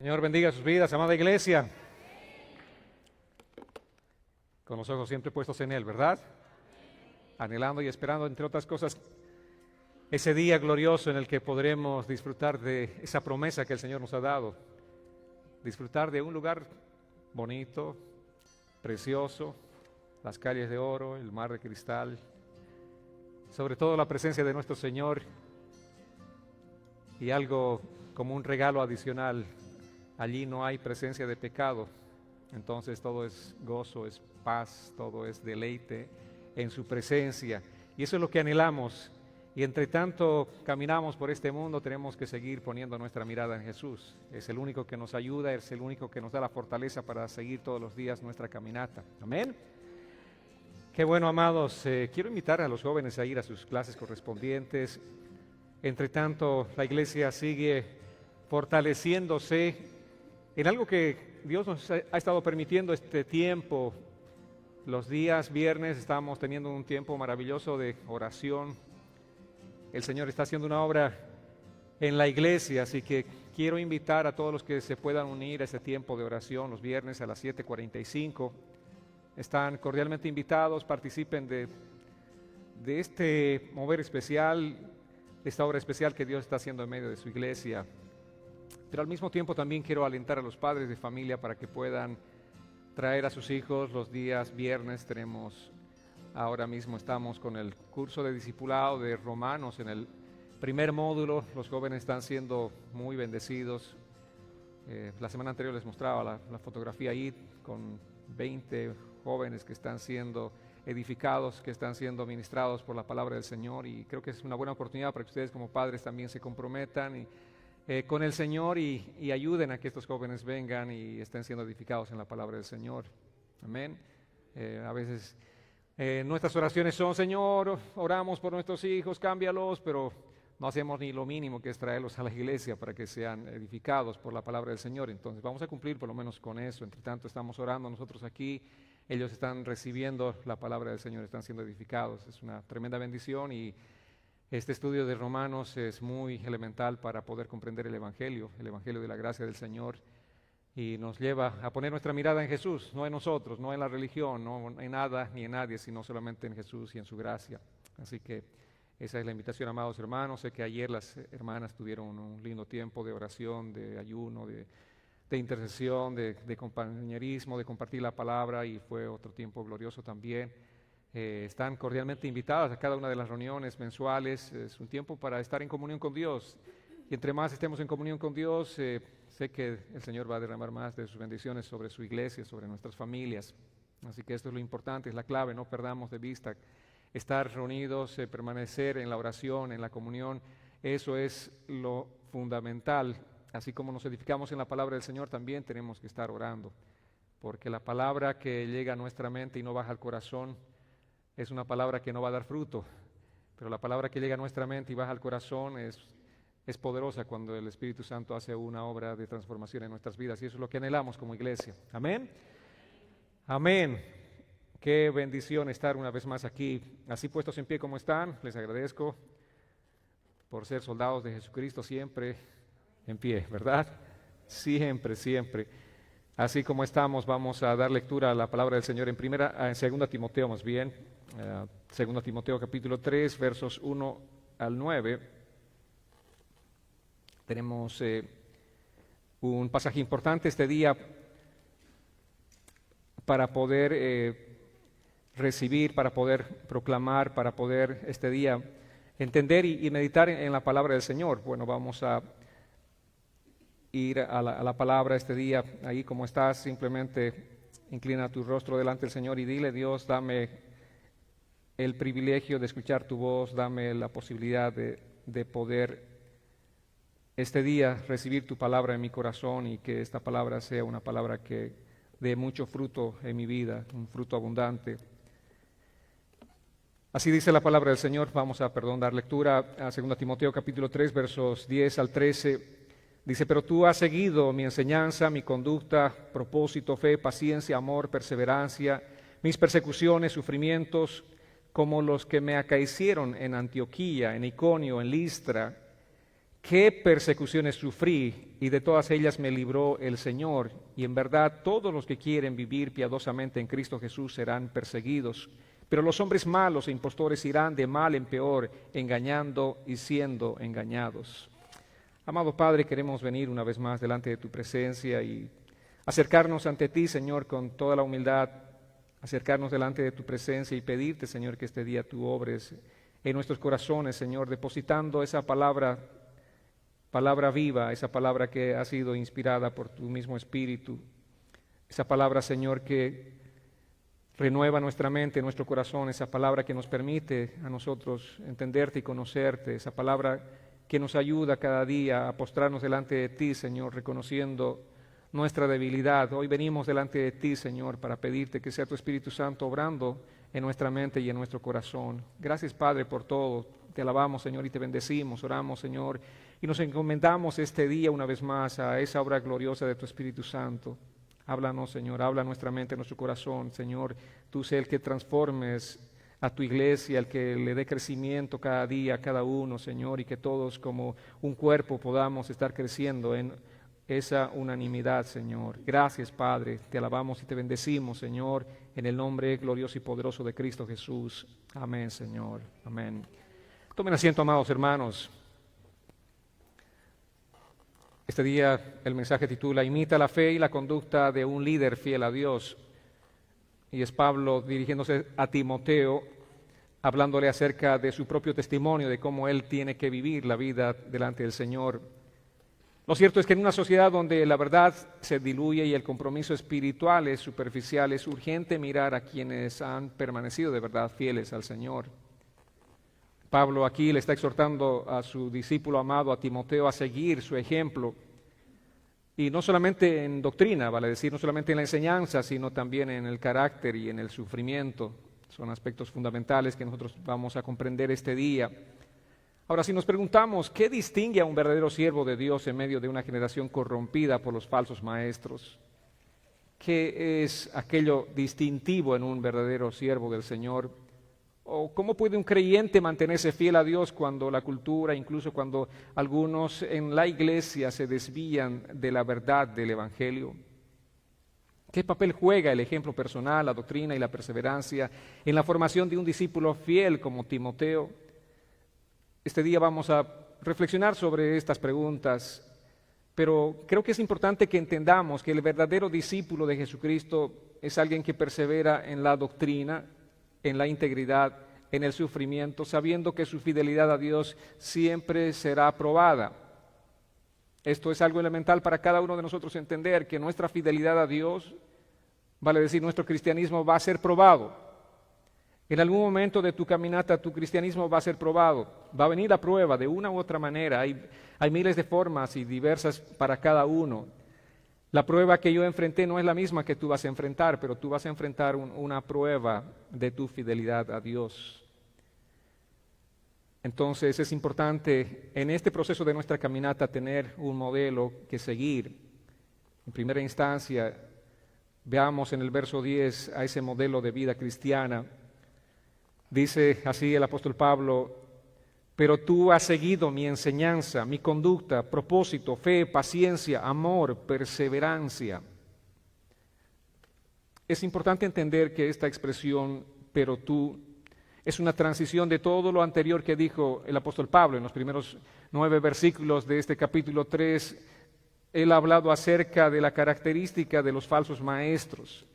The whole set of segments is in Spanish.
Señor bendiga sus vidas, amada iglesia. Con los ojos siempre puestos en Él, ¿verdad? Anhelando y esperando, entre otras cosas, ese día glorioso en el que podremos disfrutar de esa promesa que el Señor nos ha dado. Disfrutar de un lugar bonito, precioso, las calles de oro, el mar de cristal, sobre todo la presencia de nuestro Señor y algo como un regalo adicional. Allí no hay presencia de pecado, entonces todo es gozo, es paz, todo es deleite en su presencia. Y eso es lo que anhelamos. Y entre tanto caminamos por este mundo, tenemos que seguir poniendo nuestra mirada en Jesús. Es el único que nos ayuda, es el único que nos da la fortaleza para seguir todos los días nuestra caminata. Amén. Qué bueno, amados. Quiero invitar a los jóvenes a ir a sus clases correspondientes. Entre tanto, la iglesia sigue fortaleciéndose en algo que Dios nos ha estado permitiendo este tiempo. Los días viernes estamos teniendo un tiempo maravilloso de oración. El Señor está haciendo una obra en la iglesia, así que quiero invitar a todos los que se puedan unir a este tiempo de oración los viernes a las 7:45. Están cordialmente invitados, participen de este mover especial, de esta obra especial que Dios está haciendo en medio de su iglesia. Pero al mismo tiempo también quiero alentar a los padres de familia para que puedan traer a sus hijos los días viernes. Ahora mismo estamos con el curso de discipulado de Romanos en el primer módulo. Los jóvenes están siendo muy bendecidos. La semana anterior les mostraba la fotografía ahí con 20 jóvenes que están siendo edificados, que están siendo ministrados por la palabra del Señor, y creo que es una buena oportunidad para que ustedes como padres también se comprometan con el Señor y ayuden a que estos jóvenes vengan y estén siendo edificados en la palabra del Señor. Amén. A veces nuestras oraciones son: Señor, oramos por nuestros hijos, cámbialos, pero no hacemos ni lo mínimo, que es traerlos a la iglesia para que sean edificados por la palabra del Señor. Entonces vamos a cumplir por lo menos con eso. Entre tanto estamos orando nosotros aquí, ellos están recibiendo la palabra del Señor, están siendo edificados. Es una tremenda bendición, y este estudio de Romanos es muy elemental para poder comprender el Evangelio de la gracia del Señor, y nos lleva a poner nuestra mirada en Jesús, no en nosotros, no en la religión, no en nada ni en nadie, sino solamente en Jesús y en su gracia. Así que esa es la invitación, amados hermanos. Sé que ayer las hermanas tuvieron un lindo tiempo de oración, de ayuno, de intercesión, de compañerismo, de compartir la palabra, y fue otro tiempo glorioso también. Están cordialmente invitadas a cada una de las reuniones mensuales. Es un tiempo para estar en comunión con Dios, y entre más estemos en comunión con Dios, sé que el Señor va a derramar más de sus bendiciones sobre su iglesia, sobre nuestras familias. Así que esto es lo importante, es la clave. No perdamos de vista estar reunidos, permanecer en la oración, en la comunión. Eso es lo fundamental. Así como nos edificamos en la palabra del Señor, también tenemos que estar orando, porque la palabra que llega a nuestra mente y no baja al corazón es una palabra que no va a dar fruto, pero la palabra que llega a nuestra mente y baja al corazón es poderosa cuando el Espíritu Santo hace una obra de transformación en nuestras vidas, y eso es lo que anhelamos como iglesia. Amén. Amén. Qué bendición estar una vez más aquí, así puestos en pie como están. Les agradezco por ser soldados de Jesucristo, siempre en pie, ¿verdad? Siempre, siempre. Así como estamos, vamos a dar lectura a la palabra del Señor en 2 Timoteo, más bien. 2 Timoteo capítulo 3, versos 1 al 9. Tenemos un pasaje importante este día para poder recibir, para poder proclamar, para poder este día entender y meditar en la palabra del Señor. Bueno, vamos a ir a la palabra este día. Ahí como estás, simplemente inclina tu rostro delante del Señor y dile: Dios, dame el privilegio de escuchar tu voz, dame la posibilidad de poder este día recibir tu palabra en mi corazón, y que esta palabra sea una palabra que dé mucho fruto en mi vida, un fruto abundante. Así dice la palabra del Señor. Vamos a dar lectura a 2 Timoteo capítulo 3, versos 10 al 13. Dice: pero tú has seguido mi enseñanza, mi conducta, propósito, fe, paciencia, amor, perseverancia, mis persecuciones, sufrimientos, como los que me acaecieron en Antioquía, en Iconio, en Listra. qué persecuciones sufrí, y de todas ellas me libró el Señor. Y en verdad todos los que quieren vivir piadosamente en Cristo Jesús serán perseguidos. Pero los hombres malos e impostores irán de mal en peor, engañando y siendo engañados. Amado Padre, queremos venir una vez más delante de tu presencia y acercarnos ante ti, Señor, con toda la humildad, acercarnos delante de tu presencia y pedirte, Señor, que este día tú obres en nuestros corazones, Señor, depositando esa palabra viva, esa palabra que ha sido inspirada por tu mismo Espíritu, esa palabra, Señor, que renueva nuestra mente, nuestro corazón, esa palabra que nos permite a nosotros entenderte y conocerte, esa palabra que nos ayuda cada día a postrarnos delante de ti, Señor, reconociendo nuestra debilidad. Hoy venimos delante de ti, Señor, para pedirte que sea tu Espíritu Santo obrando en nuestra mente y en nuestro corazón. Gracias, Padre, por todo. Te alabamos, Señor, y te bendecimos. Oramos, Señor, y nos encomendamos este día una vez más a esa obra gloriosa de tu Espíritu Santo. Háblanos, Señor, habla nuestra mente, nuestro corazón. Señor, tú sé el que transformes a tu iglesia, el que le dé crecimiento cada día a cada uno, Señor, y que todos como un cuerpo podamos estar creciendo en esa unanimidad, Señor. Gracias, Padre, te alabamos y te bendecimos, Señor, en el nombre glorioso y poderoso de Cristo Jesús. Amén, Señor. Amén. Tomen asiento, amados hermanos. Este día el mensaje titula Imita la fe y la conducta de un líder fiel a Dios. Y es Pablo dirigiéndose a Timoteo, hablándole acerca de su propio testimonio, de cómo él tiene que vivir la vida delante del Señor. Lo cierto es que en una sociedad donde la verdad se diluye y el compromiso espiritual es superficial, es urgente mirar a quienes han permanecido de verdad fieles al Señor. Pablo aquí le está exhortando a su discípulo amado, a Timoteo, a seguir su ejemplo. Y no solamente en doctrina, vale decir, no solamente en la enseñanza, sino también en el carácter y en el sufrimiento. Son aspectos fundamentales que nosotros vamos a comprender este día. Ahora, si nos preguntamos, ¿qué distingue a un verdadero siervo de Dios en medio de una generación corrompida por los falsos maestros? ¿Qué es aquello distintivo en un verdadero siervo del Señor? ¿O cómo puede un creyente mantenerse fiel a Dios cuando la cultura, incluso cuando algunos en la iglesia se desvían de la verdad del Evangelio? ¿Qué papel juega el ejemplo personal, la doctrina y la perseverancia en la formación de un discípulo fiel como Timoteo? Este día vamos a reflexionar sobre estas preguntas, pero creo que es importante que entendamos que el verdadero discípulo de Jesucristo es alguien que persevera en la doctrina, en la integridad, en el sufrimiento, sabiendo que su fidelidad a Dios siempre será probada. Esto es algo elemental para cada uno de nosotros entender, que nuestra fidelidad a Dios, vale decir, nuestro cristianismo va a ser probado. En algún momento de tu caminata, tu cristianismo va a ser probado. Va a venir la prueba de una u otra manera. Hay miles de formas y diversas para cada uno. La prueba que yo enfrenté no es la misma que tú vas a enfrentar, pero tú vas a enfrentar una prueba de tu fidelidad a Dios. Entonces es importante en este proceso de nuestra caminata tener un modelo que seguir. En primera instancia, veamos en el verso 10 a ese modelo de vida cristiana. Dice así el apóstol Pablo: pero tú has seguido mi enseñanza, mi conducta, propósito, fe, paciencia, amor, perseverancia. Es importante entender que esta expresión, pero tú, es una transición de todo lo anterior que dijo el apóstol Pablo. En los primeros 9 versículos de este capítulo 3, él ha hablado acerca de la característica de los falsos maestros.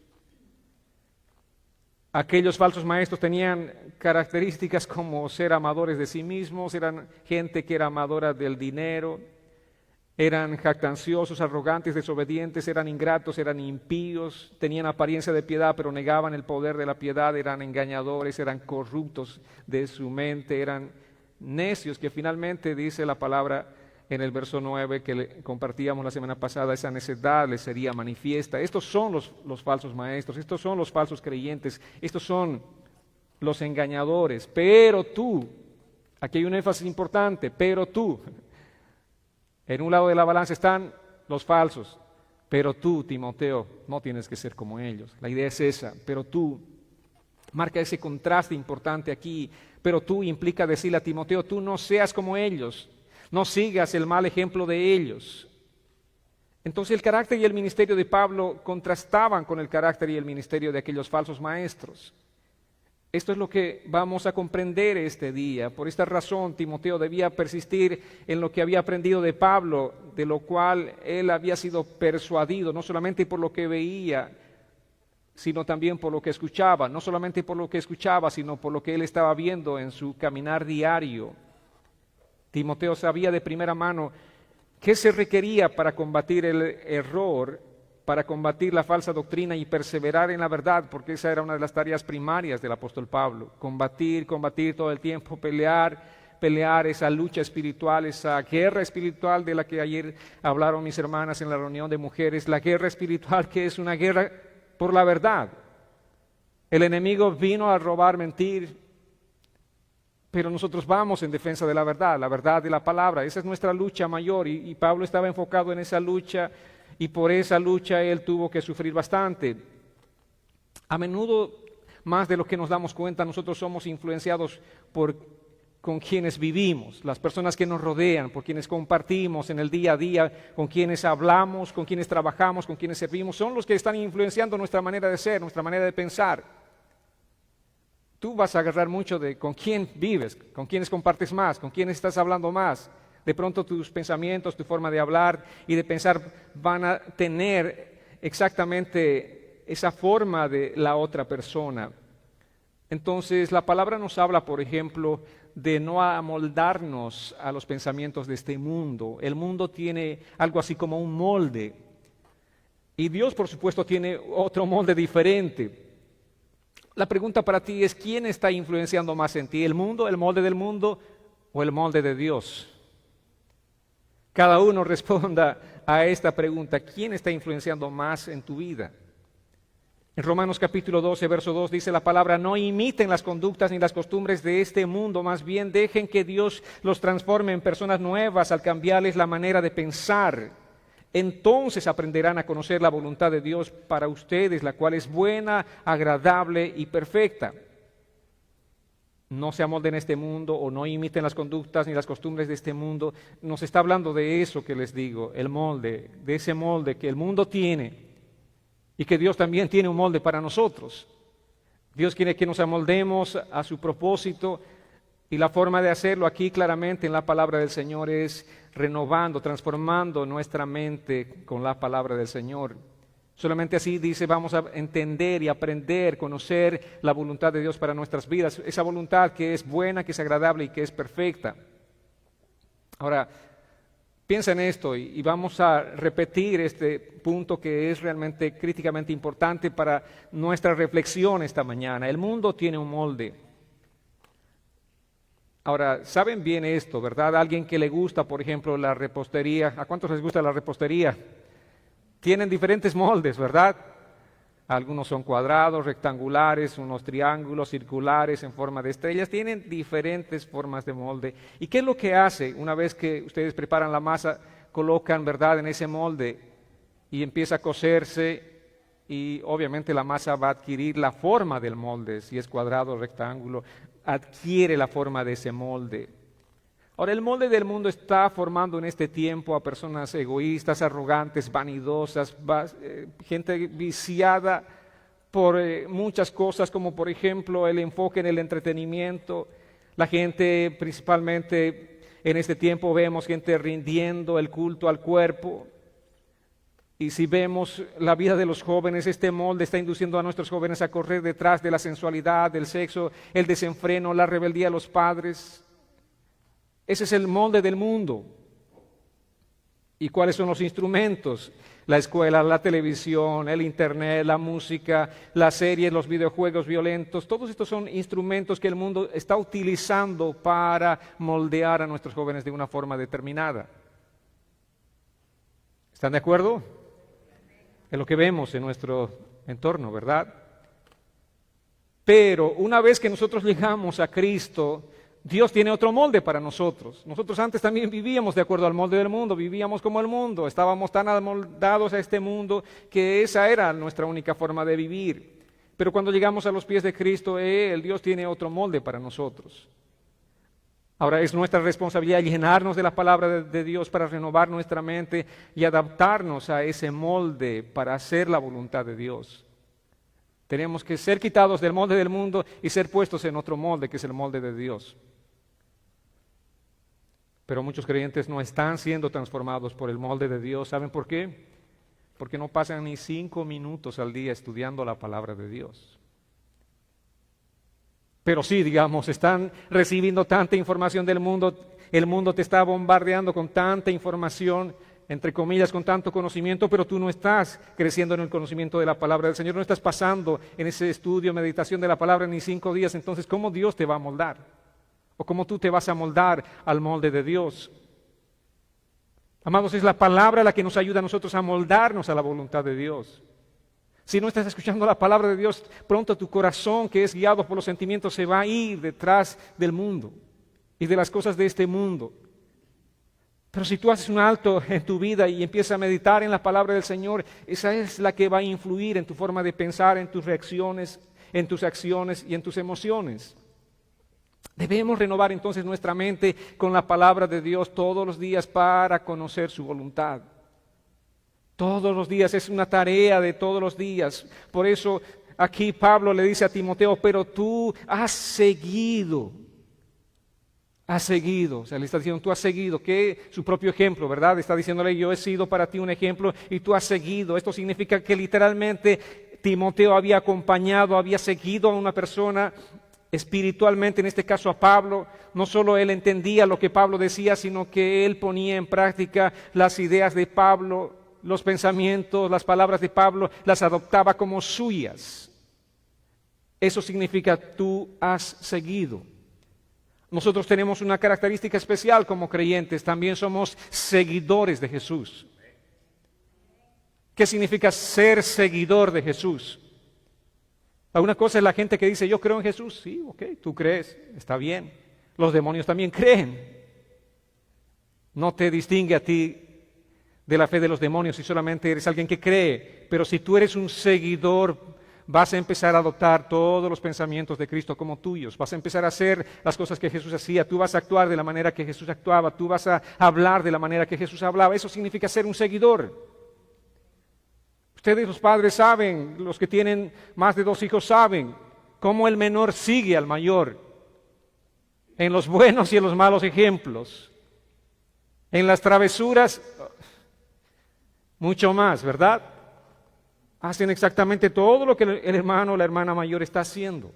Aquellos falsos maestros tenían características como ser amadores de sí mismos, eran gente que era amadora del dinero, eran jactanciosos, arrogantes, desobedientes, eran ingratos, eran impíos, tenían apariencia de piedad pero negaban el poder de la piedad, eran engañadores, eran corruptos de su mente, eran necios, que finalmente dice la palabra en el verso 9 que compartíamos la semana pasada, esa necedad les sería manifiesta. Estos son los falsos maestros, estos son los falsos creyentes, estos son los engañadores. Pero tú, aquí hay un énfasis importante, pero tú, en un lado de la balanza están los falsos, pero tú, Timoteo, no tienes que ser como ellos. La idea es esa, pero tú, marca ese contraste importante aquí, pero tú implica decirle a Timoteo, tú no seas como ellos. No sigas el mal ejemplo de ellos. Entonces el carácter y el ministerio de Pablo contrastaban con el carácter y el ministerio de aquellos falsos maestros. Esto es lo que vamos a comprender este día. Por esta razón, Timoteo debía persistir en lo que había aprendido de Pablo, de lo cual él había sido persuadido, no solamente por lo que veía, sino también por lo que escuchaba. No solamente por lo que escuchaba, sino por lo que él estaba viendo en su caminar diario. Timoteo sabía de primera mano qué se requería para combatir el error, para combatir la falsa doctrina y perseverar en la verdad, porque esa era una de las tareas primarias del apóstol Pablo. Combatir todo el tiempo, pelear esa lucha espiritual, esa guerra espiritual de la que ayer hablaron mis hermanas en la reunión de mujeres, la guerra espiritual que es una guerra por la verdad. El enemigo vino a robar, mentir, pero nosotros vamos en defensa de la verdad de la palabra. Esa es nuestra lucha mayor y Pablo estaba enfocado en esa lucha y por esa lucha él tuvo que sufrir bastante. A menudo, más de lo que nos damos cuenta, nosotros somos influenciados con quienes vivimos, las personas que nos rodean, por quienes compartimos en el día a día, con quienes hablamos, con quienes trabajamos, con quienes servimos, son los que están influenciando nuestra manera de ser, nuestra manera de pensar. Tú vas a agarrar mucho de con quién vives, con quiénes compartes más, con quiénes estás hablando más. De pronto tus pensamientos, tu forma de hablar y de pensar van a tener exactamente esa forma de la otra persona. Entonces la palabra nos habla, por ejemplo, de no amoldarnos a los pensamientos de este mundo. El mundo tiene algo así como un molde. Y Dios, por supuesto, tiene otro molde diferente. La pregunta para ti es, ¿quién está influenciando más en ti? ¿El mundo, el molde del mundo o el molde de Dios? Cada uno responda a esta pregunta, ¿quién está influenciando más en tu vida? En Romanos capítulo 12, verso 2 dice la palabra, no imiten las conductas ni las costumbres de este mundo, más bien dejen que Dios los transforme en personas nuevas al cambiarles la manera de pensar. Entonces aprenderán a conocer la voluntad de Dios para ustedes, la cual es buena, agradable y perfecta. No se amolden a este mundo o no imiten las conductas ni las costumbres de este mundo. Nos está hablando de eso que les digo, el molde, de ese molde que el mundo tiene y que Dios también tiene un molde para nosotros. Dios quiere que nos amoldemos a su propósito y la forma de hacerlo aquí claramente en la palabra del Señor es renovando, transformando nuestra mente con la palabra del Señor. Solamente así dice, vamos a entender y aprender, conocer la voluntad de Dios para nuestras vidas, esa voluntad que es buena, que es agradable y que es perfecta. Ahora, piensa en esto y vamos a repetir este punto que es realmente críticamente importante para nuestra reflexión esta mañana. El mundo tiene un molde. Ahora, saben bien esto, ¿verdad? Alguien que le gusta, por ejemplo, la repostería. ¿A cuántos les gusta la repostería? Tienen diferentes moldes, ¿verdad? Algunos son cuadrados, rectangulares, unos triángulos, circulares en forma de estrellas. Tienen diferentes formas de molde. ¿Y qué es lo que hace? Una vez que ustedes preparan la masa, colocan, ¿verdad?, en ese molde y empieza a cocerse y obviamente la masa va a adquirir la forma del molde, si es cuadrado o rectángulo, adquiere la forma de ese molde. Ahora, el molde del mundo está formando en este tiempo a personas egoístas, arrogantes, vanidosas, gente viciada por muchas cosas, como por ejemplo el enfoque en el entretenimiento. La gente, principalmente en este tiempo, vemos gente rindiendo el culto al cuerpo. Y si vemos la vida de los jóvenes, este molde está induciendo a nuestros jóvenes a correr detrás de la sensualidad, del sexo, el desenfreno, la rebeldía de los padres. Ese es el molde del mundo. ¿Y cuáles son los instrumentos? La escuela, la televisión, el internet, la música, las series, los videojuegos violentos. Todos estos son instrumentos que el mundo está utilizando para moldear a nuestros jóvenes de una forma determinada. ¿Están de acuerdo? Es lo que vemos en nuestro entorno, ¿verdad? Pero una vez que nosotros llegamos a Cristo, Dios tiene otro molde para nosotros. Nosotros antes también vivíamos de acuerdo al molde del mundo, vivíamos como el mundo, estábamos tan amoldados a este mundo que esa era nuestra única forma de vivir. Pero cuando llegamos a los pies de Cristo, Dios tiene otro molde para nosotros. Ahora es nuestra responsabilidad llenarnos de la palabra de Dios para renovar nuestra mente y adaptarnos a ese molde para hacer la voluntad de Dios. Tenemos que ser quitados del molde del mundo y ser puestos en otro molde, que es el molde de Dios. Pero muchos creyentes no están siendo transformados por el molde de Dios. ¿Saben por qué? Porque no pasan ni 5 minutos al día estudiando la palabra de Dios. Pero sí, digamos, están recibiendo tanta información del mundo, el mundo te está bombardeando con tanta información, entre comillas, con tanto conocimiento, pero tú no estás creciendo en el conocimiento de la palabra del Señor, no estás pasando en ese estudio, meditación de la palabra ni 5 días, entonces, ¿cómo Dios te va a moldar? ¿O cómo tú te vas a moldar al molde de Dios? Amados, es la palabra la que nos ayuda a nosotros a moldarnos a la voluntad de Dios. Si no estás escuchando la palabra de Dios, pronto tu corazón, que es guiado por los sentimientos, se va a ir detrás del mundo y de las cosas de este mundo. Pero si tú haces un alto en tu vida y empiezas a meditar en la palabra del Señor, esa es la que va a influir en tu forma de pensar, en tus reacciones, en tus acciones y en tus emociones. Debemos renovar entonces nuestra mente con la palabra de Dios todos los días para conocer su voluntad. Todos los días, es una tarea de todos los días. Por eso aquí Pablo le dice a Timoteo, pero tú has seguido, o sea, le está diciendo, tú has seguido, que su propio ejemplo, ¿verdad? Está diciéndole, yo he sido para ti un ejemplo y tú has seguido. Esto significa que literalmente Timoteo había acompañado, había seguido a una persona espiritualmente, en este caso a Pablo. No solo él entendía lo que Pablo decía, sino que él ponía en práctica las ideas de Pablo, los pensamientos, las palabras de Pablo, las adoptaba como suyas. Eso significa tú has seguido. Nosotros tenemos una característica especial como creyentes, también somos seguidores de Jesús. ¿Qué significa ser seguidor de Jesús? Una cosa es la gente que dice, yo creo en Jesús. Sí, ok, tú crees, está bien. Los demonios también creen. No te distingue a ti de la fe de los demonios si solamente eres alguien que cree. Pero si tú eres un seguidor, vas a empezar a adoptar todos los pensamientos de Cristo como tuyos. Vas a empezar a hacer las cosas que Jesús hacía. Tú vas a actuar de la manera que Jesús actuaba. Tú vas a hablar de la manera que Jesús hablaba. Eso significa ser un seguidor. Ustedes los padres saben, los que tienen más de 2 hijos saben cómo el menor sigue al mayor en los buenos y en los malos ejemplos, en las travesuras, mucho más, ¿verdad? Hacen exactamente todo lo que el hermano o la hermana mayor está haciendo.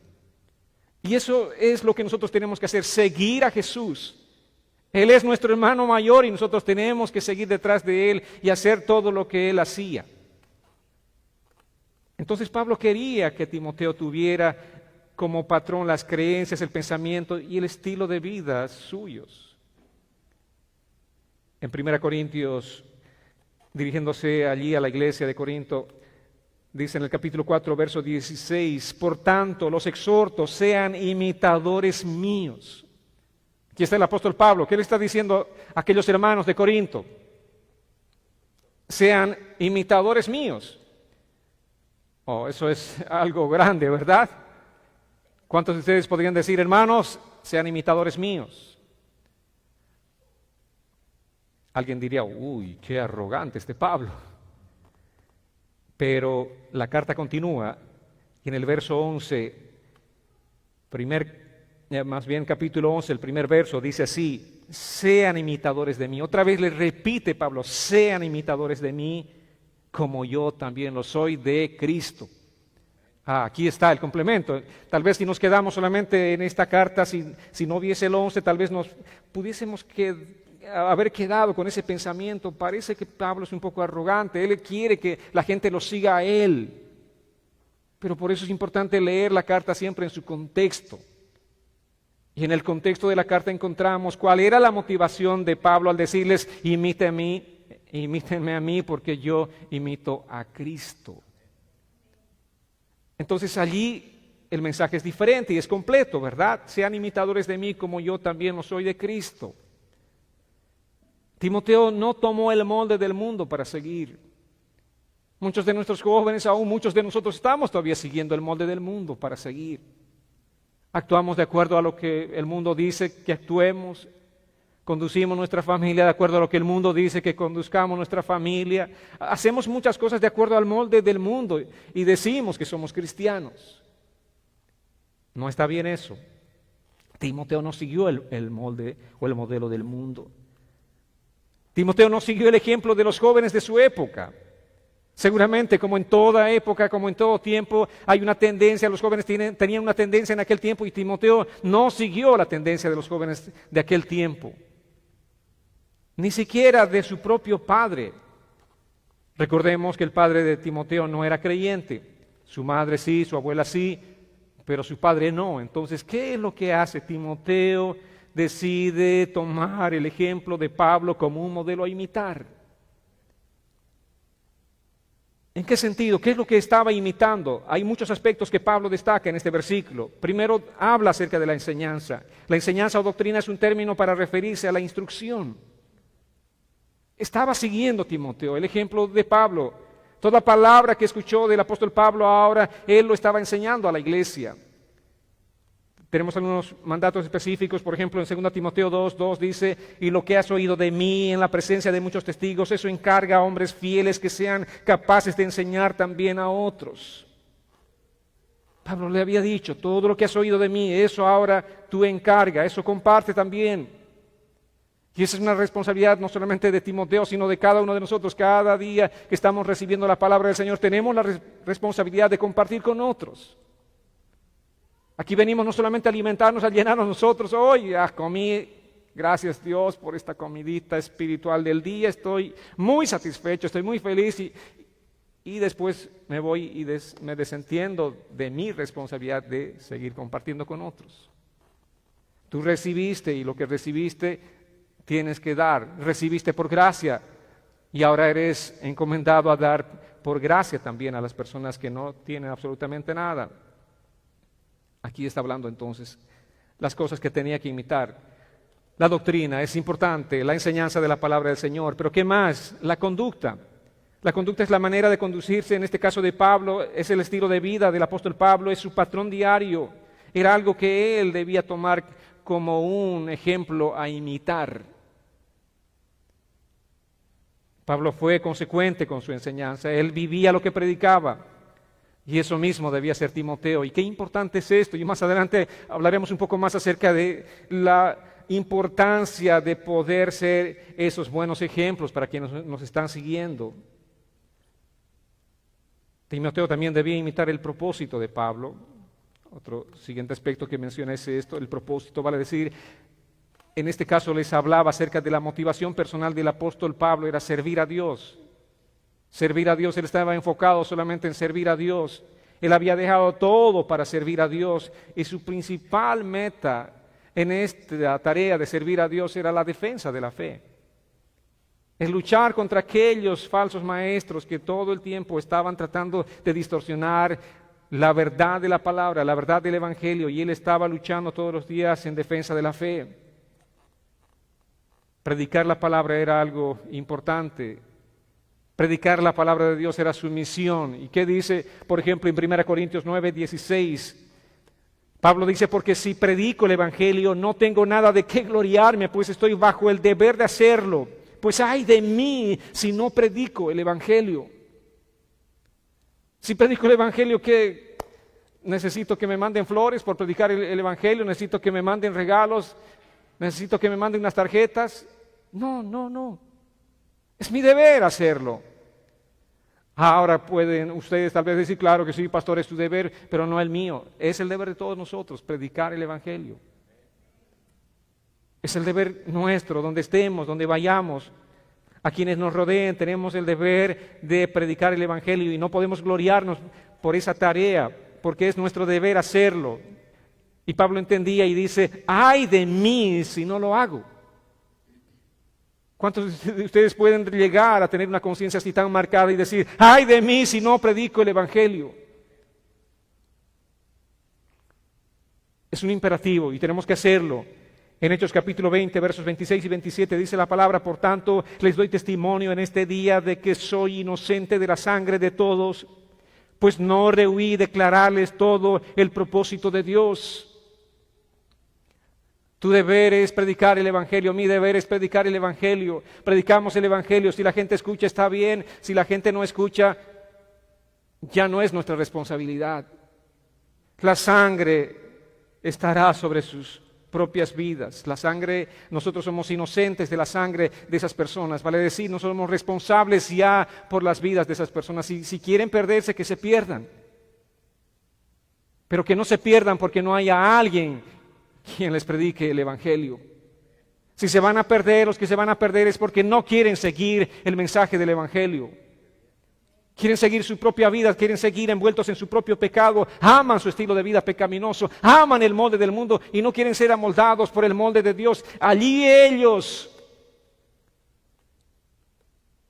Y eso es lo que nosotros tenemos que hacer, seguir a Jesús. Él es nuestro hermano mayor y nosotros tenemos que seguir detrás de Él y hacer todo lo que Él hacía. Entonces Pablo quería que Timoteo tuviera como patrón las creencias, el pensamiento y el estilo de vida suyos. En 1 Corintios, dirigiéndose allí a la iglesia de Corinto, dice en el capítulo 4, verso 16, por tanto los exhorto, sean imitadores míos. Aquí está el apóstol Pablo, ¿qué le está diciendo a aquellos hermanos de Corinto? Sean imitadores míos. Oh, eso es algo grande, ¿verdad? ¿Cuántos de ustedes podrían decir, hermanos, sean imitadores míos? Alguien diría, uy, qué arrogante este Pablo. Pero la carta continúa y en el verso 11, más bien capítulo 11, el primer verso, dice así, sean imitadores de mí. Otra vez le repite Pablo, sean imitadores de mí, como yo también lo soy de Cristo. Aquí está el complemento. Tal vez si nos quedamos solamente en esta carta, si no hubiese el 11, tal vez nos pudiésemos haber quedado con ese pensamiento. Parece que Pablo es un poco arrogante, él quiere que la gente lo siga a él. Pero por eso es importante leer la carta siempre en su contexto. Y en el contexto de la carta encontramos cuál era la motivación de Pablo al decirles, imítenme a mí porque yo imito a Cristo. Entonces allí el mensaje es diferente y es completo, ¿verdad? Sean imitadores de mí como yo también lo soy de Cristo. Timoteo no tomó el molde del mundo para seguir. Muchos de nuestros jóvenes, aún muchos de nosotros estamos todavía siguiendo el molde del mundo para seguir. Actuamos de acuerdo a lo que el mundo dice que actuemos. Conducimos nuestra familia de acuerdo a lo que el mundo dice que conduzcamos nuestra familia. Hacemos muchas cosas de acuerdo al molde del mundo y decimos que somos cristianos. No está bien eso. Timoteo no siguió el molde o el modelo del mundo. Timoteo no siguió el ejemplo de los jóvenes de su época. Seguramente, como en toda época, como en todo tiempo, hay una tendencia, los jóvenes tenían una tendencia en aquel tiempo y Timoteo no siguió la tendencia de los jóvenes de aquel tiempo. Ni siquiera de su propio padre. Recordemos que el padre de Timoteo no era creyente. Su madre sí, su abuela sí, pero su padre no. Entonces, ¿qué es lo que hace? Timoteo decide tomar el ejemplo de Pablo como un modelo a imitar. ¿En qué sentido? ¿Qué es lo que estaba imitando? Hay muchos aspectos que Pablo destaca en este versículo. Primero, habla acerca de la enseñanza. La enseñanza o doctrina es un término para referirse a la instrucción. Estaba siguiendo Timoteo el ejemplo de Pablo. Toda palabra que escuchó del apóstol Pablo ahora, él lo estaba enseñando a la iglesia. Tenemos algunos mandatos específicos, por ejemplo, en 2 Timoteo 2:2 dice, y lo que has oído de mí en la presencia de muchos testigos, eso encarga a hombres fieles que sean capaces de enseñar también a otros. Pablo le había dicho, todo lo que has oído de mí, eso ahora tú encarga, eso comparte también. Y esa es una responsabilidad no solamente de Timoteo, sino de cada uno de nosotros. Cada día que estamos recibiendo la palabra del Señor, tenemos la responsabilidad de compartir con otros. Aquí venimos no solamente a alimentarnos, a llenarnos nosotros. Hoy comí, gracias Dios por esta comidita espiritual del día. Estoy muy satisfecho, estoy muy feliz y después me voy y me desentiendo de mi responsabilidad de seguir compartiendo con otros. Tú recibiste y lo que recibiste tienes que dar. Recibiste por gracia y ahora eres encomendado a dar por gracia también a las personas que no tienen absolutamente nada. Aquí está hablando entonces las cosas que tenía que imitar. La doctrina es importante, la enseñanza de la palabra del Señor, pero ¿qué más? La conducta. La conducta es la manera de conducirse, en este caso de Pablo, es el estilo de vida del apóstol Pablo, es su patrón diario. Era algo que él debía tomar como un ejemplo a imitar. Pablo fue consecuente con su enseñanza, él vivía lo que predicaba. Y eso mismo debía ser Timoteo. ¿Y qué importante es esto? Y más adelante hablaremos un poco más acerca de la importancia de poder ser esos buenos ejemplos para quienes nos están siguiendo. Timoteo también debía imitar el propósito de Pablo. Otro siguiente aspecto que menciona es esto, el propósito, vale decir, en este caso les hablaba acerca de la motivación personal del apóstol Pablo, era servir a Dios. Servir a Dios, él estaba enfocado solamente en servir a Dios. Él había dejado todo para servir a Dios y su principal meta en esta tarea de servir a Dios era la defensa de la fe. Es luchar contra aquellos falsos maestros que todo el tiempo estaban tratando de distorsionar la verdad de la palabra, la verdad del Evangelio, y él estaba luchando todos los días en defensa de la fe. Predicar la palabra era algo importante. Predicar la palabra de Dios era su misión. ¿Y qué dice, por ejemplo, en 1 Corintios 9:16? Pablo dice, porque si predico el Evangelio no tengo nada de qué gloriarme, pues estoy bajo el deber de hacerlo. Pues ay de mí si no predico el Evangelio. Si predico el Evangelio, ¿qué? ¿Necesito que me manden flores por predicar el Evangelio? ¿Necesito que me manden regalos? ¿Necesito que me manden unas tarjetas? No. Es mi deber hacerlo. Ahora pueden ustedes tal vez decir, claro que sí, pastor, es tu deber, pero no el mío. Es el deber de todos nosotros, predicar el Evangelio. Es el deber nuestro, donde estemos, donde vayamos. A quienes nos rodeen tenemos el deber de predicar el Evangelio y no podemos gloriarnos por esa tarea, porque es nuestro deber hacerlo. Y Pablo entendía y dice, ay de mí si no lo hago. ¿Cuántos de ustedes pueden llegar a tener una conciencia así tan marcada y decir, ay de mí si no predico el Evangelio? Es un imperativo y tenemos que hacerlo. En Hechos capítulo 20, versos 26 y 27 dice la palabra, por tanto, les doy testimonio en este día de que soy inocente de la sangre de todos, pues no rehuí declararles todo el propósito de Dios. Tu deber es predicar el Evangelio, mi deber es predicar el Evangelio. Predicamos el Evangelio, si la gente escucha está bien, si la gente no escucha, ya no es nuestra responsabilidad. La sangre estará sobre sus propias vidas. La sangre, nosotros somos inocentes de la sangre de esas personas, vale decir, no somos responsables ya por las vidas de esas personas. Si quieren perderse, que se pierdan. Pero que no se pierdan porque no haya alguien quien les predique el Evangelio. Si se van a perder, los que se van a perder es porque no quieren seguir el mensaje del Evangelio. Quieren seguir su propia vida, quieren seguir envueltos en su propio pecado, aman su estilo de vida pecaminoso, aman el molde del mundo y no quieren ser amoldados por el molde de Dios. Allí ellos,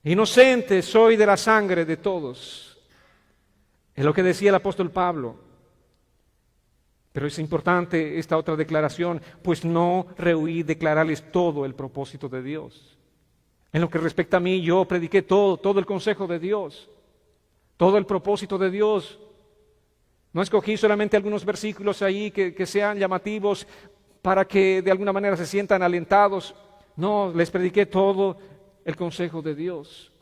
inocentes, soy de la sangre de todos. Es lo que decía el apóstol Pablo. Pero es importante esta otra declaración, pues no rehuí declararles todo el propósito de Dios. En lo que respecta a mí, yo prediqué todo el consejo de Dios. Todo el propósito de Dios. No escogí solamente algunos versículos ahí que sean llamativos para que de alguna manera se sientan alentados. No, les prediqué todo el consejo de Dios.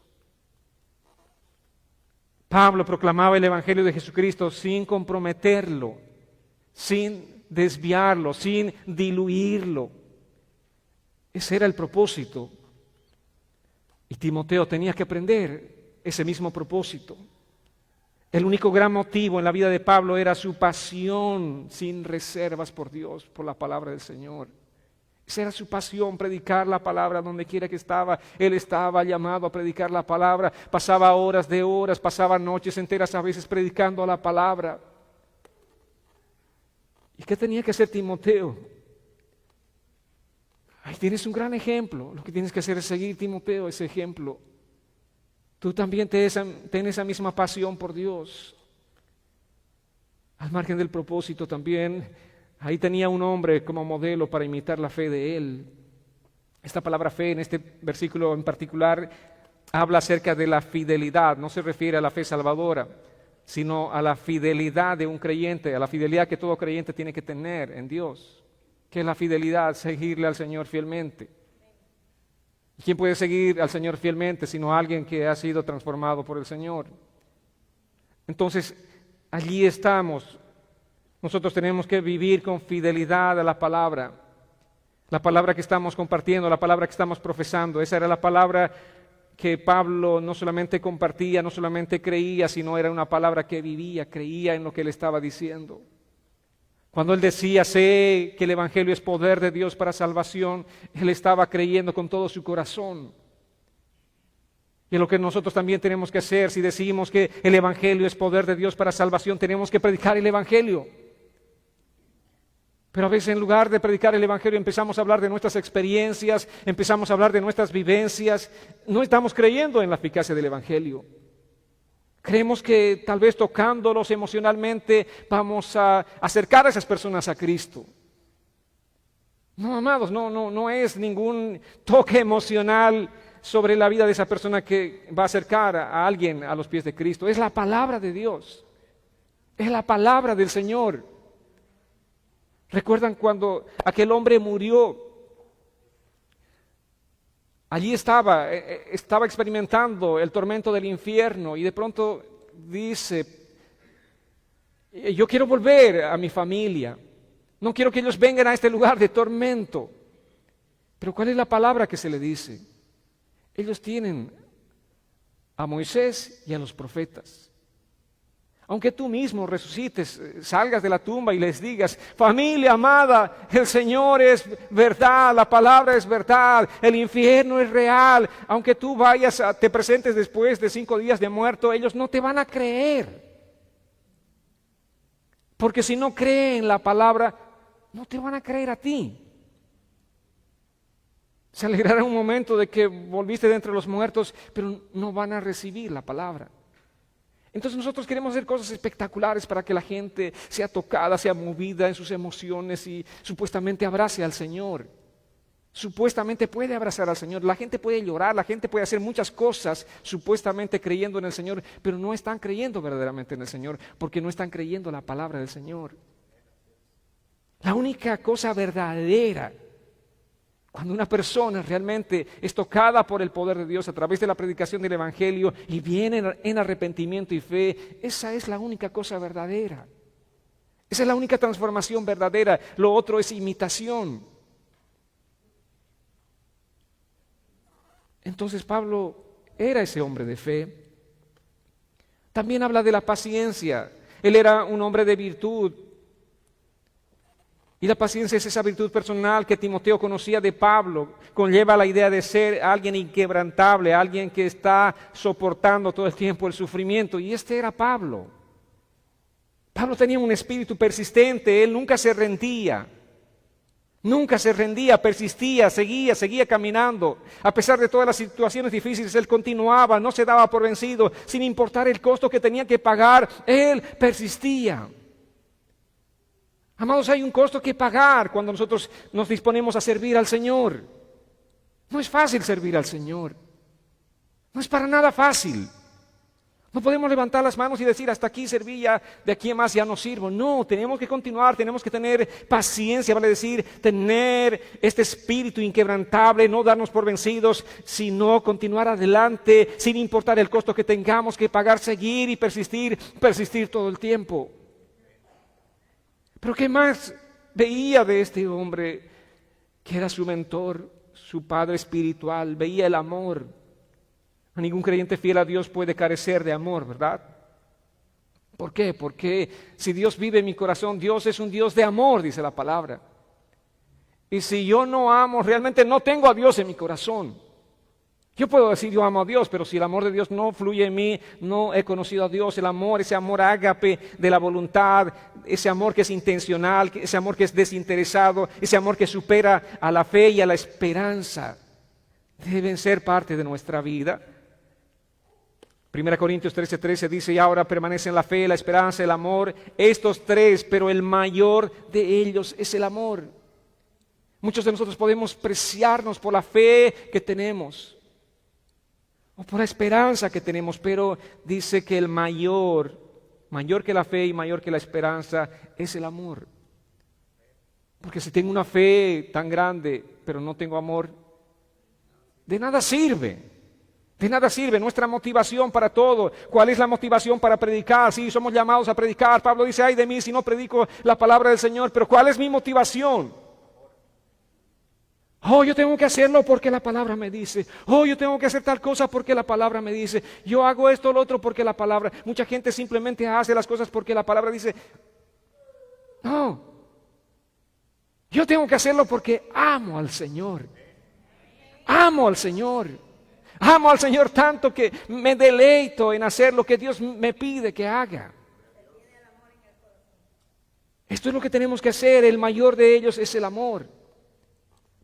Pablo proclamaba el Evangelio de Jesucristo sin comprometerlo, sin desviarlo, sin diluirlo. Ese era el propósito. Y Timoteo tenía que aprender ese mismo propósito. El único gran motivo en la vida de Pablo era su pasión sin reservas por Dios, por la palabra del Señor. Esa era su pasión, predicar la palabra donde quiera que estaba. Él estaba llamado a predicar la palabra. Pasaba horas de horas, pasaba noches enteras a veces predicando la palabra. ¿Y qué tenía que hacer Timoteo? Ahí tienes un gran ejemplo. Lo que tienes que hacer es seguir, Timoteo, ese ejemplo. Tú también ten esa misma pasión por Dios. Al margen del propósito también, ahí tenía un hombre como modelo para imitar la fe de él. Esta palabra fe en este versículo en particular habla acerca de la fidelidad. No se refiere a la fe salvadora, sino a la fidelidad de un creyente, a la fidelidad que todo creyente tiene que tener en Dios. ¿Qué es la fidelidad? Seguirle al Señor fielmente. ¿Y quién puede seguir al Señor fielmente sino alguien que ha sido transformado por el Señor? Entonces, allí estamos. Nosotros tenemos que vivir con fidelidad a la palabra que estamos compartiendo, la palabra que estamos profesando. Esa era la palabra que Pablo no solamente compartía, no solamente creía, sino era una palabra que vivía, creía en lo que él estaba diciendo. Cuando él decía, sé que el Evangelio es poder de Dios para salvación, él estaba creyendo con todo su corazón. Y es lo que nosotros también tenemos que hacer. Si decimos que el Evangelio es poder de Dios para salvación, tenemos que predicar el Evangelio. Pero a veces en lugar de predicar el Evangelio empezamos a hablar de nuestras experiencias, empezamos a hablar de nuestras vivencias. No estamos creyendo en la eficacia del Evangelio. Creemos que tal vez tocándolos emocionalmente vamos a acercar a esas personas a Cristo. No, amados, no es ningún toque emocional sobre la vida de esa persona que va a acercar a alguien a los pies de Cristo. Es la palabra de Dios. Es la palabra del Señor. ¿Recuerdan cuando aquel hombre murió? Allí estaba experimentando el tormento del infierno y de pronto dice, yo quiero volver a mi familia, no quiero que ellos vengan a este lugar de tormento. Pero ¿cuál es la palabra que se le dice? Ellos tienen a Moisés y a los profetas. Aunque tú mismo resucites, salgas de la tumba y les digas, familia amada, el Señor es verdad, la palabra es verdad, el infierno es real. Aunque tú te presentes después de 5 días de muerto, ellos no te van a creer. Porque si no creen la palabra, no te van a creer a ti. Se alegrará un momento de que volviste de entre los muertos, pero no van a recibir la palabra. Entonces nosotros queremos hacer cosas espectaculares para que la gente sea tocada, sea movida en sus emociones y supuestamente abrace al Señor. Supuestamente puede abrazar al Señor, la gente puede llorar, la gente puede hacer muchas cosas supuestamente creyendo en el Señor, pero no están creyendo verdaderamente en el Señor porque no están creyendo la palabra del Señor. La única cosa verdadera, cuando una persona realmente es tocada por el poder de Dios a través de la predicación del Evangelio y viene en arrepentimiento y fe, esa es la única cosa verdadera. Esa es la única transformación verdadera. Lo otro es imitación. Entonces Pablo era ese hombre de fe. También habla de la paciencia. Él era un hombre de virtud. Y la paciencia es esa virtud personal que Timoteo conocía de Pablo. Conlleva la idea de ser alguien inquebrantable, alguien que está soportando todo el tiempo el sufrimiento. Y este era Pablo. Pablo tenía un espíritu persistente, él nunca se rendía. Nunca se rendía, persistía, seguía caminando. A pesar de todas las situaciones difíciles, él continuaba, no se daba por vencido, sin importar el costo que tenía que pagar, él persistía. Amados, hay un costo que pagar cuando nosotros nos disponemos a servir al Señor. No es fácil servir al Señor. No es para nada fácil. No podemos levantar las manos y decir, hasta aquí serví, ya de aquí en más ya no sirvo. No, tenemos que continuar, tenemos que tener paciencia, vale decir, tener este espíritu inquebrantable, no darnos por vencidos, sino continuar adelante, sin importar el costo que tengamos que pagar, seguir y persistir todo el tiempo. Pero ¿qué más veía de este hombre que era su mentor, su padre espiritual? Veía el amor. Ningún creyente fiel a Dios puede carecer de amor, ¿verdad? ¿Por qué? Porque si Dios vive en mi corazón, Dios es un Dios de amor, dice la palabra. Y si yo no amo, realmente no tengo a Dios en mi corazón. Yo puedo decir yo amo a Dios, pero si el amor de Dios no fluye en mí, no he conocido a Dios. El amor, ese amor ágape de la voluntad, ese amor que es intencional, ese amor que es desinteresado, ese amor que supera a la fe y a la esperanza, deben ser parte de nuestra vida. 1 Corintios 13:13 dice, y ahora permanecen la fe, la esperanza, el amor, estos tres, pero el mayor de ellos es el amor. Muchos de nosotros podemos preciarnos por la fe que tenemos, o por la esperanza que tenemos, pero dice que el mayor que la fe y mayor que la esperanza, es el amor. Porque si tengo una fe tan grande, pero no tengo amor, de nada sirve. De nada sirve nuestra motivación para todo. ¿Cuál es la motivación para predicar? Sí, somos llamados a predicar. Pablo dice, ay de mí si no predico la palabra del Señor. Pero ¿cuál es mi motivación? Oh, yo tengo que hacerlo porque la palabra me dice. Oh, yo tengo que hacer tal cosa porque la palabra me dice. Yo hago esto o lo otro porque la palabra. Mucha gente simplemente hace las cosas porque la palabra dice. No. Yo tengo que hacerlo porque amo al Señor. Amo al Señor. Amo al Señor tanto que me deleito en hacer lo que Dios me pide que haga. Esto es lo que tenemos que hacer. El mayor de ellos es el amor.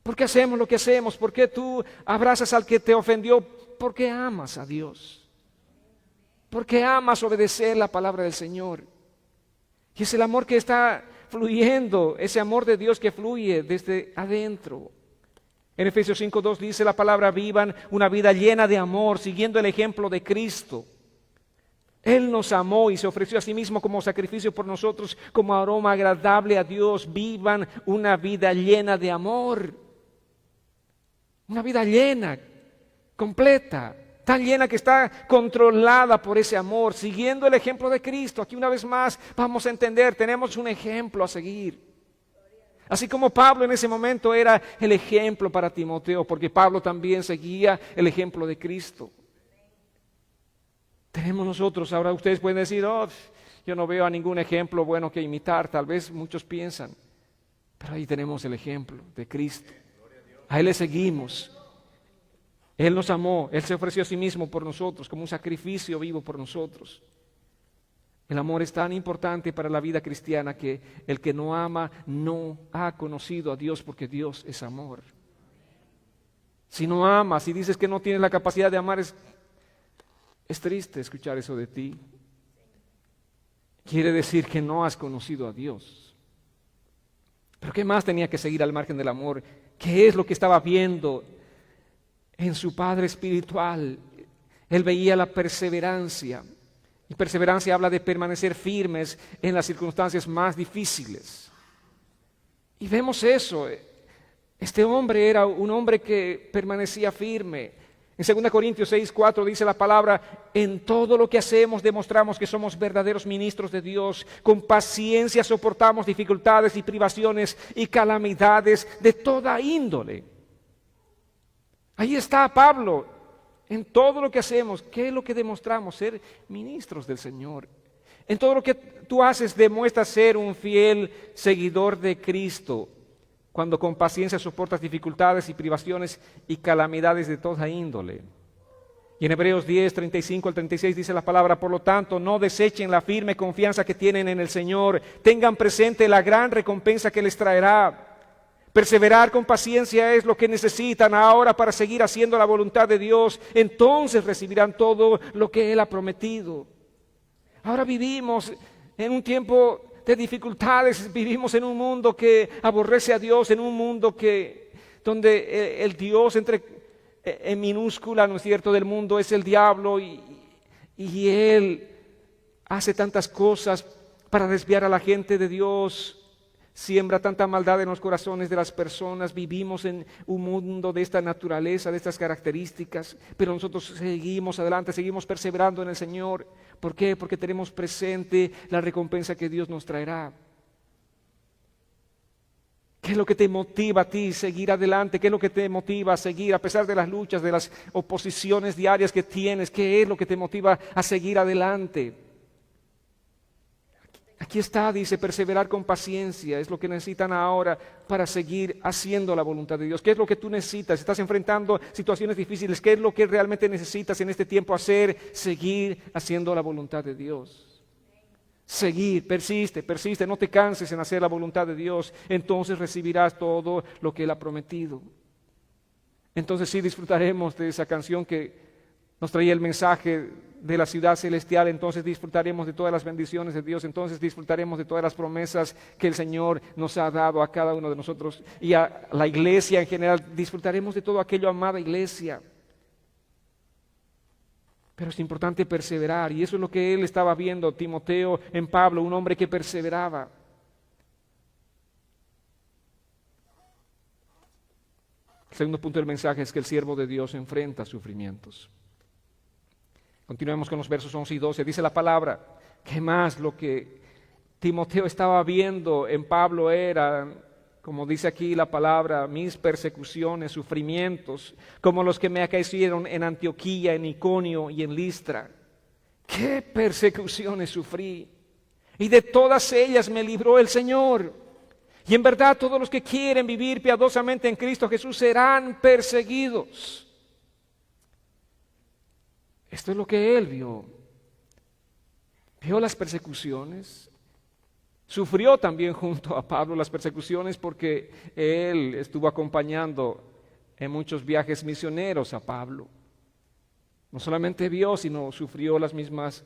¿Por qué hacemos lo que hacemos? ¿Por qué tú abrazas al que te ofendió? Porque amas a Dios. Porque amas obedecer la palabra del Señor. Y es el amor que está fluyendo, ese amor de Dios que fluye desde adentro. En Efesios 5:2 dice la palabra, vivan una vida llena de amor, siguiendo el ejemplo de Cristo. Él nos amó y se ofreció a sí mismo como sacrificio por nosotros, como aroma agradable a Dios. Vivan una vida llena de amor. Una vida llena, completa, tan llena que está controlada por ese amor, siguiendo el ejemplo de Cristo. Aquí una vez más vamos a entender, tenemos un ejemplo a seguir. Así como Pablo en ese momento era el ejemplo para Timoteo, porque Pablo también seguía el ejemplo de Cristo. Tenemos nosotros, ahora ustedes pueden decir, oh, yo no veo a ningún ejemplo bueno que imitar, tal vez muchos piensan, pero ahí tenemos el ejemplo de Cristo. A Él le seguimos. Él nos amó, Él se ofreció a sí mismo por nosotros, como un sacrificio vivo por nosotros. El amor es tan importante para la vida cristiana que el que no ama no ha conocido a Dios, porque Dios es amor. Si no amas, si dices que no tienes la capacidad de amar, es triste escuchar eso de ti. Quiere decir que no has conocido a Dios. Pero ¿qué más tenía que seguir al margen del amor? ¿Qué es lo que estaba viendo en su padre espiritual? Él veía la perseverancia. Y perseverancia habla de permanecer firmes en las circunstancias más difíciles. Y vemos eso. Este hombre era un hombre que permanecía firme. En 2 Corintios 6:4 dice la palabra: en todo lo que hacemos demostramos que somos verdaderos ministros de Dios. Con paciencia soportamos dificultades y privaciones y calamidades de toda índole. Ahí está Pablo. En todo lo que hacemos, ¿qué es lo que demostramos? Ser ministros del Señor. En todo lo que tú haces demuestras ser un fiel seguidor de Cristo, cuando con paciencia soportas dificultades y privaciones y calamidades de toda índole. Y en Hebreos 10:35 al 36 dice la palabra: por lo tanto, no desechen la firme confianza que tienen en el Señor, tengan presente la gran recompensa que les traerá. Perseverar con paciencia es lo que necesitan ahora para seguir haciendo la voluntad de Dios. Entonces recibirán todo lo que Él ha prometido. Ahora vivimos en un tiempo de dificultades, vivimos en un mundo que aborrece a Dios, en un mundo donde el Dios en minúscula, ¿no es cierto?, del mundo es el diablo y Él hace tantas cosas para desviar a la gente de Dios. Siembra tanta maldad en los corazones de las personas. Vivimos en un mundo de esta naturaleza, de estas características, pero nosotros seguimos adelante, seguimos perseverando en el Señor. ¿Por qué? Porque tenemos presente la recompensa que Dios nos traerá. ¿Qué es lo que te motiva a ti seguir adelante? ¿Qué es lo que te motiva a seguir a pesar de las luchas, de las oposiciones diarias que tienes? ¿Qué es lo que te motiva a seguir adelante? Aquí está, dice, perseverar con paciencia es lo que necesitan ahora para seguir haciendo la voluntad de Dios. ¿Qué es lo que tú necesitas? Estás enfrentando situaciones difíciles. ¿Qué es lo que realmente necesitas en este tiempo hacer? Seguir haciendo la voluntad de Dios. Seguir, persiste, no te canses en hacer la voluntad de Dios. Entonces recibirás todo lo que Él ha prometido. Entonces sí disfrutaremos de esa canción que nos traía el mensaje de la ciudad celestial. Entonces disfrutaremos de todas las bendiciones de Dios. Entonces disfrutaremos de todas las promesas que el Señor nos ha dado a cada uno de nosotros y a la iglesia en general. Disfrutaremos de todo aquello, amada iglesia. Pero es importante perseverar, y eso es lo que él estaba viendo, Timoteo, en Pablo, un hombre que perseveraba. El segundo punto del mensaje es que el siervo de Dios enfrenta sufrimientos. Continuemos con los versos 11 y 12. Dice la palabra: ¿qué más? Lo que Timoteo estaba viendo en Pablo era, como dice aquí la palabra, mis persecuciones, sufrimientos, como los que me acaecieron en Antioquía, en Iconio y en Listra. ¿Qué persecuciones sufrí? Y de todas ellas me libró el Señor. Y en verdad todos los que quieren vivir piadosamente en Cristo Jesús serán perseguidos. Esto es lo que él vio. Vio las persecuciones. Sufrió también junto a Pablo las persecuciones porque él estuvo acompañando en muchos viajes misioneros a Pablo. No solamente vio, sino sufrió las mismas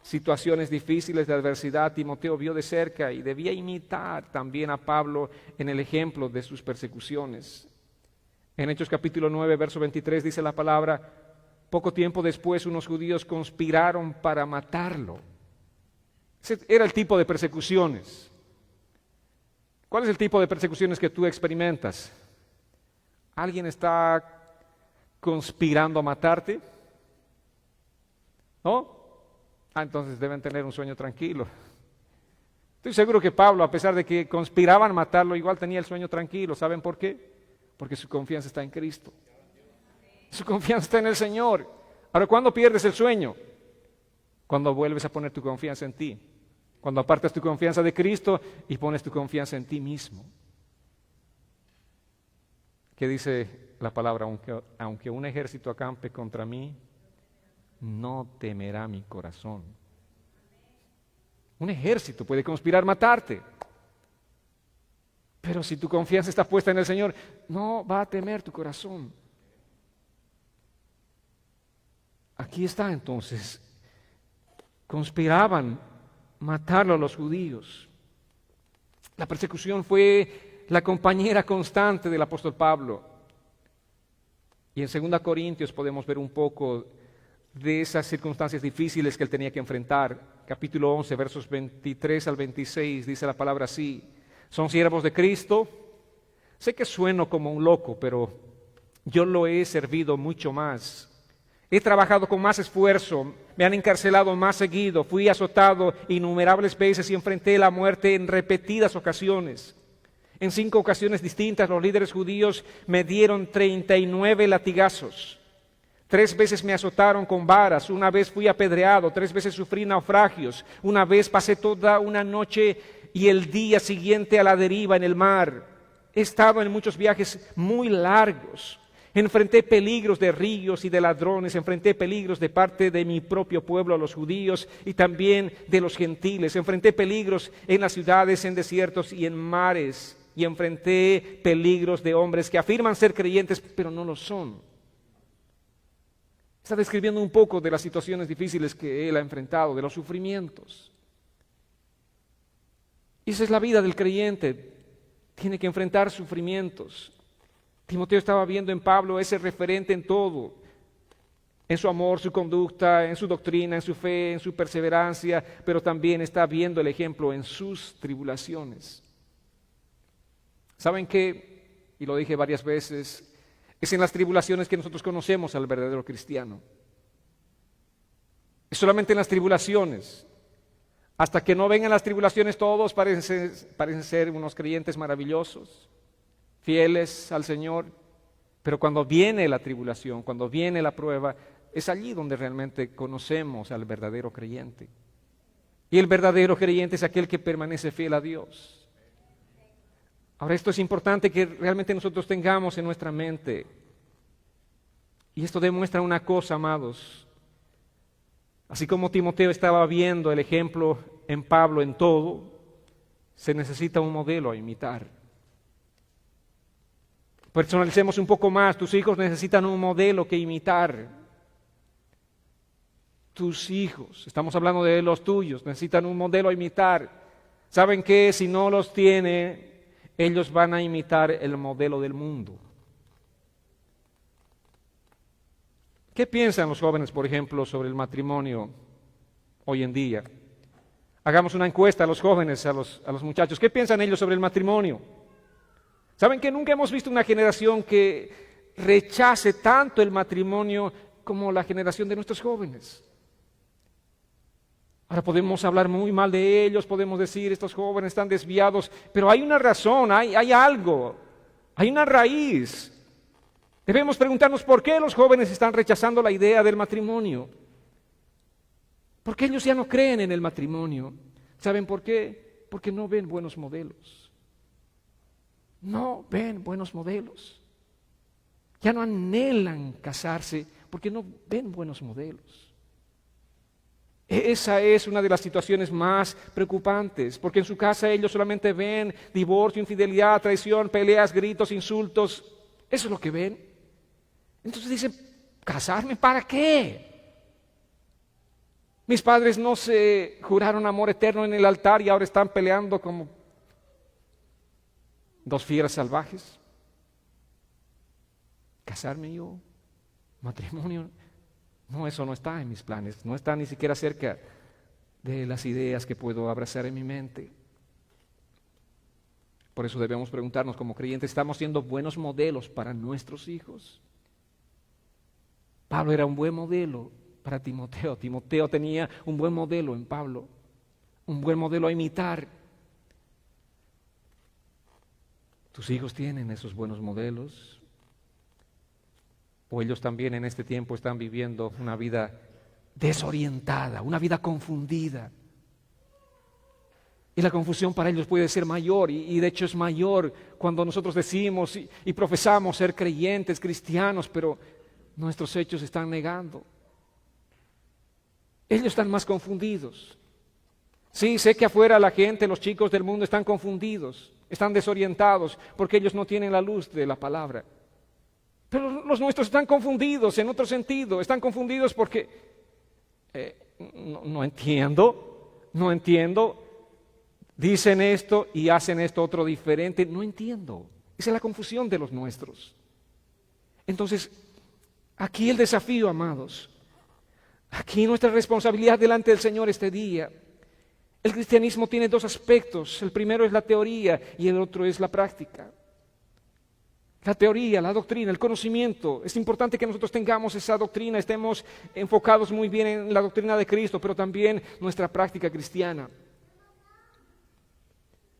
situaciones difíciles de adversidad. Timoteo vio de cerca y debía imitar también a Pablo en el ejemplo de sus persecuciones. En Hechos capítulo 9, verso 23 dice la palabra: poco tiempo después unos judíos conspiraron para matarlo. Ese era el tipo de persecuciones. ¿Cuál es el tipo de persecuciones que tú experimentas? ¿Alguien está conspirando a matarte? ¿No? Entonces deben tener un sueño tranquilo. Estoy seguro que Pablo, a pesar de que conspiraban a matarlo, igual tenía el sueño tranquilo. ¿Saben por qué? Porque su confianza está en Cristo. Su confianza está en el Señor. Ahora, ¿cuándo pierdes el sueño? Cuando vuelves a poner tu confianza en ti. Cuando apartas tu confianza de Cristo y pones tu confianza en ti mismo. ¿Qué dice la palabra? Aunque un ejército acampe contra mí, no temerá mi corazón. Un ejército puede conspirar matarte. Pero si tu confianza está puesta en el Señor, no va a temer tu corazón. Aquí está entonces, conspiraban matarlo a los judíos. La persecución fue la compañera constante del apóstol Pablo. Y en 2 Corintios podemos ver un poco de esas circunstancias difíciles que él tenía que enfrentar. Capítulo 11, versos 23 al 26, dice la palabra así: son siervos de Cristo. Sé que sueno como un loco, pero yo lo he servido mucho más. He trabajado con más esfuerzo, me han encarcelado más seguido, fui azotado innumerables veces y enfrenté la muerte en repetidas ocasiones. En 5 ocasiones distintas los líderes judíos me dieron 39 latigazos. 3 veces me azotaron con varas, una vez fui apedreado, 3 veces sufrí naufragios, una vez pasé toda una noche y el día siguiente a la deriva en el mar. He estado en muchos viajes muy largos. Enfrenté peligros de ríos y de ladrones, enfrenté peligros de parte de mi propio pueblo, los judíos, y también de los gentiles. Enfrenté peligros en las ciudades, en desiertos y en mares. Y enfrenté peligros de hombres que afirman ser creyentes, pero no lo son. Está describiendo un poco de las situaciones difíciles que él ha enfrentado, de los sufrimientos. Y esa es la vida del creyente. Tiene que enfrentar sufrimientos. Timoteo estaba viendo en Pablo ese referente en todo, en su amor, su conducta, en su doctrina, en su fe, en su perseverancia, pero también está viendo el ejemplo en sus tribulaciones. ¿Saben qué? Y lo dije varias veces, es en las tribulaciones que nosotros conocemos al verdadero cristiano. Es solamente en las tribulaciones. Hasta que no vengan las tribulaciones todos parecen ser unos creyentes maravillosos, fieles al Señor, pero cuando viene la tribulación, cuando viene la prueba, es allí donde realmente conocemos al verdadero creyente. Y el verdadero creyente es aquel que permanece fiel a Dios. Ahora, esto es importante que realmente nosotros tengamos en nuestra mente. Y esto demuestra una cosa, amados. Así como Timoteo estaba viendo el ejemplo en Pablo en todo, se necesita un modelo a imitar. Personalicemos un poco más. Tus hijos necesitan un modelo que imitar. Tus hijos, estamos hablando de los tuyos, necesitan un modelo a imitar. ¿Saben qué? Si no los tiene, ellos van a imitar el modelo del mundo. ¿Qué piensan los jóvenes, por ejemplo, sobre el matrimonio hoy en día? Hagamos una encuesta a los jóvenes, a los muchachos. ¿Qué piensan ellos sobre el matrimonio? ¿Saben que nunca hemos visto una generación que rechace tanto el matrimonio como la generación de nuestros jóvenes? Ahora podemos hablar muy mal de ellos, podemos decir estos jóvenes están desviados, pero hay una razón, hay algo, hay una raíz. Debemos preguntarnos por qué los jóvenes están rechazando la idea del matrimonio. Porque ellos ya no creen en el matrimonio. ¿Saben por qué? Porque no ven buenos modelos. No ven buenos modelos. Ya no anhelan casarse porque no ven buenos modelos. Esa es una de las situaciones más preocupantes, porque en su casa ellos solamente ven divorcio, infidelidad, traición, peleas, gritos, insultos. Eso es lo que ven. Entonces dicen, ¿casarme para qué? Mis padres no se juraron amor eterno en el altar y ahora están peleando como 2 fieras salvajes. ¿Casarme yo? ¿Matrimonio? No, eso no está en mis planes, no está ni siquiera cerca de las ideas que puedo abrazar en mi mente. Por eso debemos preguntarnos como creyentes, ¿estamos siendo buenos modelos para nuestros hijos? Pablo era un buen modelo para Timoteo. Timoteo tenía un buen modelo en Pablo, un buen modelo a imitar. ¿Tus hijos tienen esos buenos modelos? ¿O ellos también en este tiempo están viviendo una vida desorientada, una vida confundida? Y la confusión para ellos puede ser mayor, y de hecho es mayor cuando nosotros decimos y profesamos ser creyentes, cristianos, pero nuestros hechos están negando. Ellos están más confundidos. Sí, sé que afuera la gente, los chicos del mundo están confundidos, están desorientados, porque ellos no tienen la luz de la palabra. Pero los nuestros están confundidos en otro sentido, están confundidos porque no entiendo, dicen esto y hacen esto otro diferente, no entiendo. Esa es la confusión de los nuestros. Entonces, aquí el desafío, amados, aquí nuestra responsabilidad delante del Señor este día El cristianismo tiene dos aspectos. El primero es la teoría y el otro es la práctica. La teoría, la doctrina, el conocimiento. Es importante que nosotros tengamos esa doctrina, estemos enfocados muy bien en la doctrina de Cristo, pero también nuestra práctica cristiana.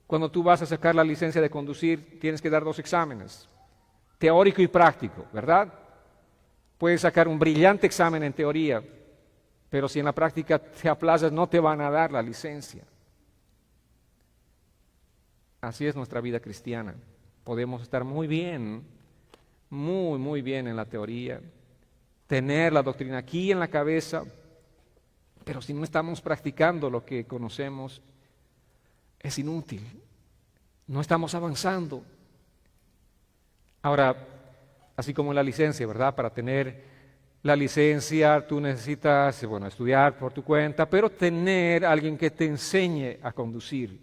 Cuando tú vas a sacar la licencia de conducir, tienes que dar dos exámenes, teórico y práctico, ¿verdad? Puedes sacar un brillante examen en teoría, pero si en la práctica te aplazas, no te van a dar la licencia. Así es nuestra vida cristiana. Podemos estar muy bien, muy bien en la teoría, tener la doctrina aquí en la cabeza, pero si no estamos practicando lo que conocemos, es inútil. No estamos avanzando. Ahora, así como en la licencia, ¿verdad? Para tener la licencia tú necesitas, estudiar por tu cuenta, pero tener alguien que te enseñe a conducir.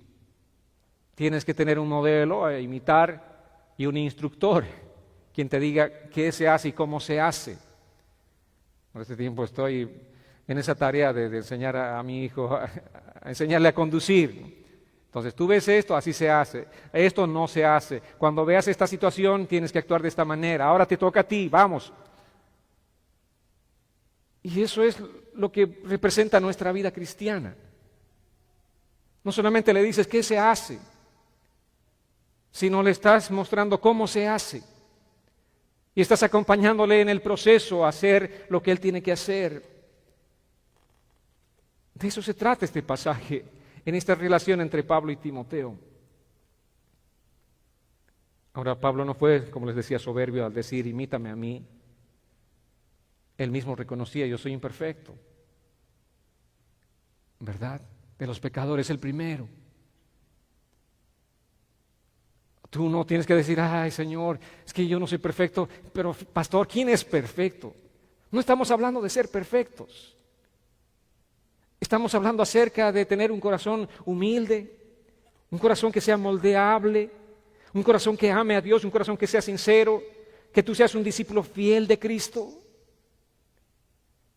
Tienes que tener un modelo a imitar y un instructor, quien te diga qué se hace y cómo se hace. Por este tiempo estoy en esa tarea de enseñar a mi hijo, a enseñarle a conducir. Entonces tú ves esto, así se hace, esto no se hace. Cuando veas esta situación tienes que actuar de esta manera, ahora te toca a ti, vamos. Y eso es lo que representa nuestra vida cristiana. No solamente le dices qué se hace, sino le estás mostrando cómo se hace. Y estás acompañándole en el proceso a hacer lo que él tiene que hacer. De eso se trata este pasaje, en esta relación entre Pablo y Timoteo. Ahora, Pablo no fue, como les decía, soberbio al decir, imítame a mí. Él mismo reconocía, yo soy imperfecto. ¿Verdad? De los pecadores el primero. Tú no tienes que decir, ay Señor, es que yo no soy perfecto, pero pastor, ¿quién es perfecto? No estamos hablando de ser perfectos. Estamos hablando acerca de tener un corazón humilde, un corazón que sea moldeable, un corazón que ame a Dios, un corazón que sea sincero, que tú seas un discípulo fiel de Cristo.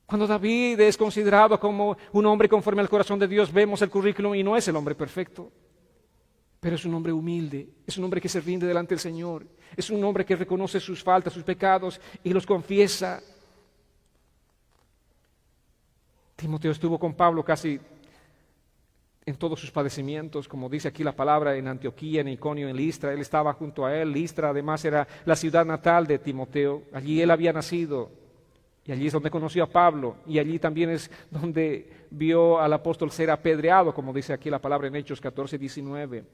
Cuando David es considerado como un hombre conforme al corazón de Dios, vemos el currículum y no es el hombre perfecto, pero es un hombre humilde, es un hombre que se rinde delante del Señor, es un hombre que reconoce sus faltas, sus pecados y los confiesa. Timoteo estuvo con Pablo casi en todos sus padecimientos, como dice aquí la palabra, en Antioquía, en Iconio, en Listra. Él estaba junto a él. Listra además era la ciudad natal de Timoteo. Allí él había nacido y allí es donde conoció a Pablo y allí también es donde vio al apóstol ser apedreado, como dice aquí la palabra en Hechos 14:19.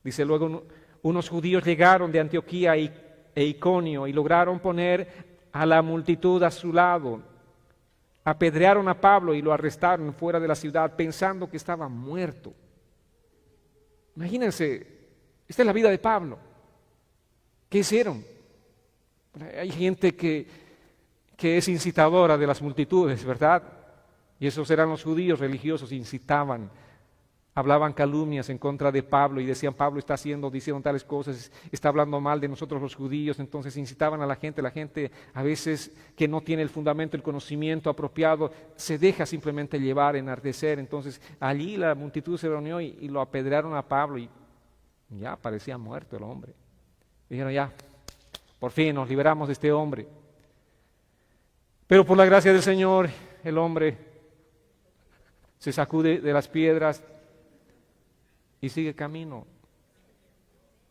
Dice luego, unos judíos llegaron de Antioquía e Iconio y lograron poner a la multitud a su lado. Apedrearon a Pablo y lo arrestaron fuera de la ciudad pensando que estaba muerto. Imagínense, esta es la vida de Pablo. ¿Qué hicieron? Hay gente que es incitadora de las multitudes, ¿verdad? Y esos eran los judíos religiosos, incitaban, hablaban calumnias en contra de Pablo y decían, Pablo está diciendo tales cosas, está hablando mal de nosotros los judíos. Entonces incitaban a la gente a veces que no tiene el fundamento, el conocimiento apropiado, se deja simplemente llevar, enardecer. Entonces allí la multitud se reunió y lo apedrearon a Pablo y ya parecía muerto el hombre. Dijeron, ya, por fin nos liberamos de este hombre. Pero por la gracia del Señor, el hombre se sacude de las piedras y sigue camino,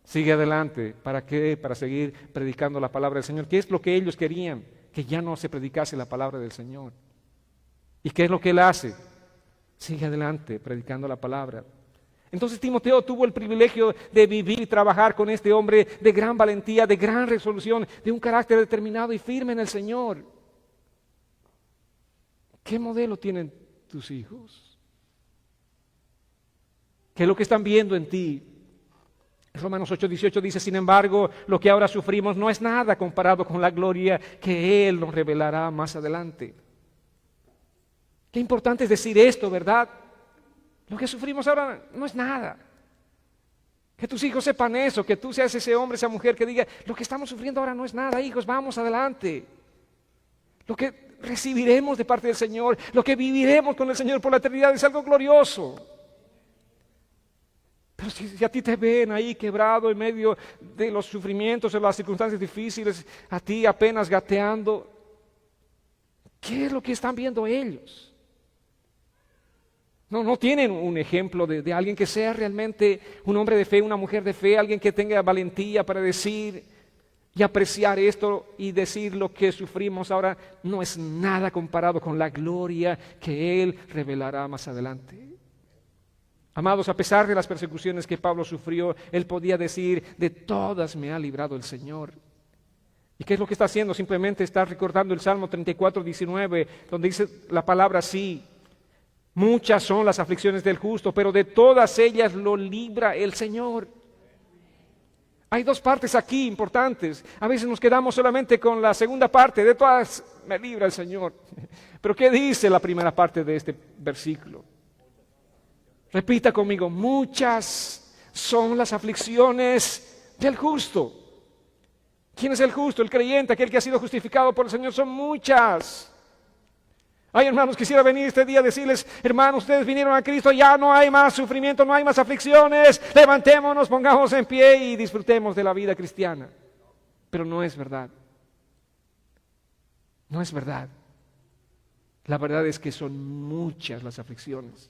sigue adelante. ¿Para qué? Para seguir predicando la palabra del Señor. ¿Qué es lo que ellos querían? Que ya no se predicase la palabra del Señor. ¿Y qué es lo que él hace? Sigue adelante predicando la palabra. Entonces Timoteo tuvo el privilegio de vivir y trabajar con este hombre de gran valentía, de gran resolución, de un carácter determinado y firme en el Señor. ¿Qué modelo tienen tus hijos? ¿Qué es lo que están viendo en ti? Romanos 8:18 dice, sin embargo, lo que ahora sufrimos no es nada comparado con la gloria que Él nos revelará más adelante. Qué importante es decir esto, ¿verdad? Lo que sufrimos ahora no es nada. Que tus hijos sepan eso, que tú seas ese hombre, esa mujer que diga, lo que estamos sufriendo ahora no es nada, hijos, vamos adelante. Lo que recibiremos de parte del Señor, lo que viviremos con el Señor por la eternidad es algo glorioso. Pero si a ti te ven ahí quebrado en medio de los sufrimientos, de las circunstancias difíciles, a ti apenas gateando, ¿qué es lo que están viendo ellos? No tienen un ejemplo de alguien que sea realmente un hombre de fe, una mujer de fe, alguien que tenga valentía para decir y apreciar esto y decir lo que sufrimos ahora no es nada comparado con la gloria que Él revelará más adelante. Amados, a pesar de las persecuciones que Pablo sufrió, él podía decir, de todas me ha librado el Señor. ¿Y qué es lo que está haciendo? Simplemente está recordando el Salmo 34, 19, donde dice la palabra así: muchas son las aflicciones del justo, pero de todas ellas lo libra el Señor. Hay dos partes aquí importantes. A veces nos quedamos solamente con la segunda parte, de todas me libra el Señor. Pero ¿qué dice la primera parte de este versículo? Repita conmigo: muchas son las aflicciones del justo. ¿Quién es el justo? El creyente, aquel que ha sido justificado por el Señor. Son muchas. Ay, hermanos, quisiera venir este día a decirles: hermanos, ustedes vinieron a Cristo, ya no hay más sufrimiento, no hay más aflicciones. Levantémonos, pongamos en pie y disfrutemos de la vida cristiana. Pero no es verdad. No es verdad. La verdad es que son muchas las aflicciones.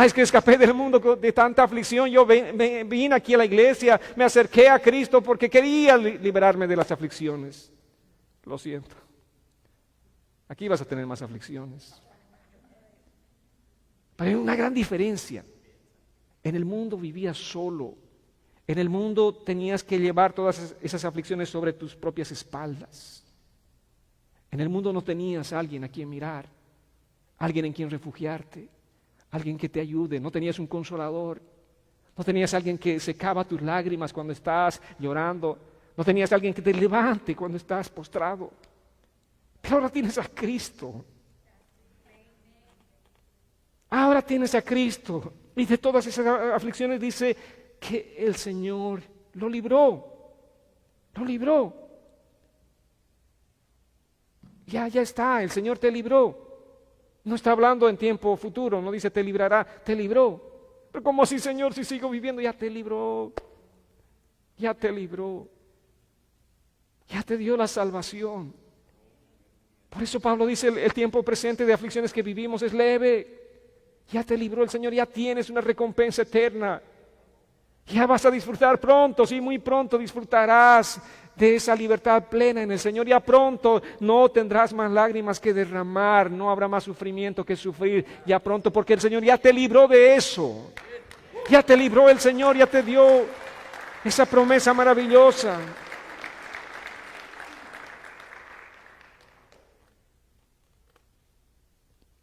Es que escapé del mundo de tanta aflicción. Yo vine aquí a la iglesia, me acerqué a Cristo porque quería liberarme de las aflicciones. Lo siento. Aquí vas a tener más aflicciones. Pero hay una gran diferencia. En el mundo vivías solo. En el mundo tenías que llevar todas esas aflicciones sobre tus propias espaldas. En el mundo no tenías a alguien a quien mirar, alguien en quien refugiarte, alguien que te ayude. No tenías un consolador, no tenías alguien que secaba tus lágrimas cuando estás llorando, no tenías alguien que te levante cuando estás postrado. Pero ahora tienes a Cristo. Ahora tienes a Cristo. Y de todas esas aflicciones dice que el Señor lo libró. Lo libró. Ya está, el Señor te libró. No está hablando en tiempo futuro, no dice te librará, te libró. Pero ¿cómo así, Señor, si sigo viviendo? Ya te libró. Ya te libró. Ya te dio la salvación. Por eso Pablo dice el tiempo presente de aflicciones que vivimos es leve. Ya te libró el Señor, ya tienes una recompensa eterna. Ya vas a disfrutar pronto, sí, muy pronto disfrutarás de esa libertad plena en el Señor. Ya pronto no tendrás más lágrimas que derramar, no habrá más sufrimiento que sufrir. Ya pronto, porque el Señor ya te libró de eso. Ya te libró el Señor, ya te dio esa promesa maravillosa.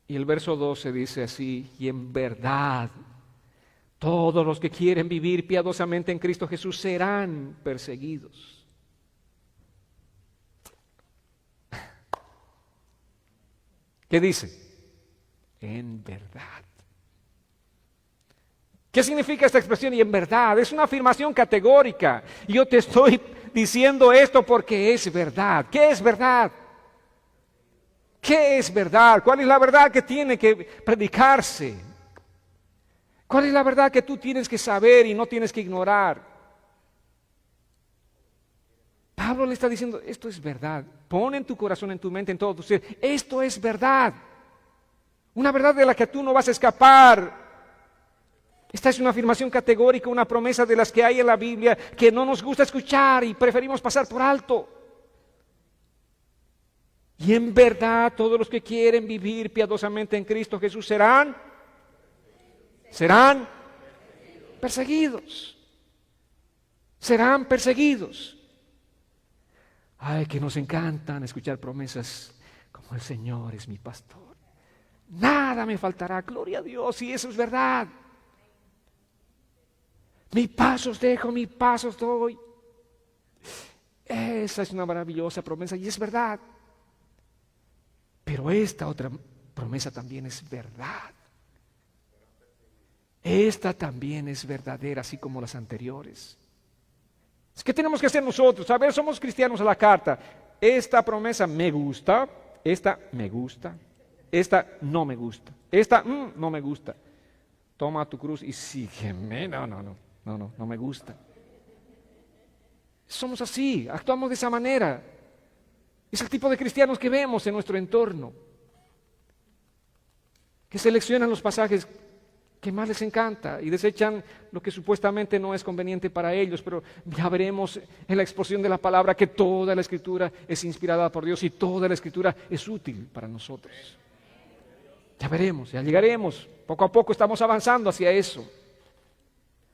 Y el verso 12 dice así: y en verdad, todos los que quieren vivir piadosamente en Cristo Jesús serán perseguidos. ¿Qué dice? En verdad. ¿Qué significa esta expresión? Y en verdad, es una afirmación categórica. Yo te estoy diciendo esto porque es verdad. ¿Qué es verdad? ¿Qué es verdad? ¿Cuál es la verdad que tiene que predicarse? ¿Cuál es la verdad que tú tienes que saber y no tienes que ignorar? Pablo le está diciendo, esto es verdad. Pon en tu corazón, en tu mente, en todo tu ser, esto es verdad. Una verdad de la que tú no vas a escapar. Esta es una afirmación categórica, una promesa de las que hay en la Biblia que no nos gusta escuchar y preferimos pasar por alto. Y en verdad, todos los que quieren vivir piadosamente en Cristo Jesús serán perseguidos. Serán perseguidos. Ay, que nos encantan escuchar promesas como el Señor es mi pastor. Nada me faltará, gloria a Dios, y eso es verdad. Mi paz os dejo, mi paz os doy. Esa es una maravillosa promesa y es verdad. Pero esta otra promesa también es verdad. Esta también es verdadera, así como las anteriores. ¿Qué tenemos que hacer nosotros? A ver, somos cristianos a la carta. Esta promesa me gusta, esta me gusta, esta no me gusta, esta no me gusta. toma tu cruz y sígueme. No me gusta. Somos así, actuamos de esa manera. Es el tipo de cristianos que vemos en nuestro entorno, que seleccionan los pasajes que más les encanta y desechan lo que supuestamente no es conveniente para ellos, pero ya veremos en la exposición de la palabra que toda la Escritura es inspirada por Dios y toda la Escritura es útil para nosotros. Ya veremos, ya llegaremos, poco a poco estamos avanzando hacia eso.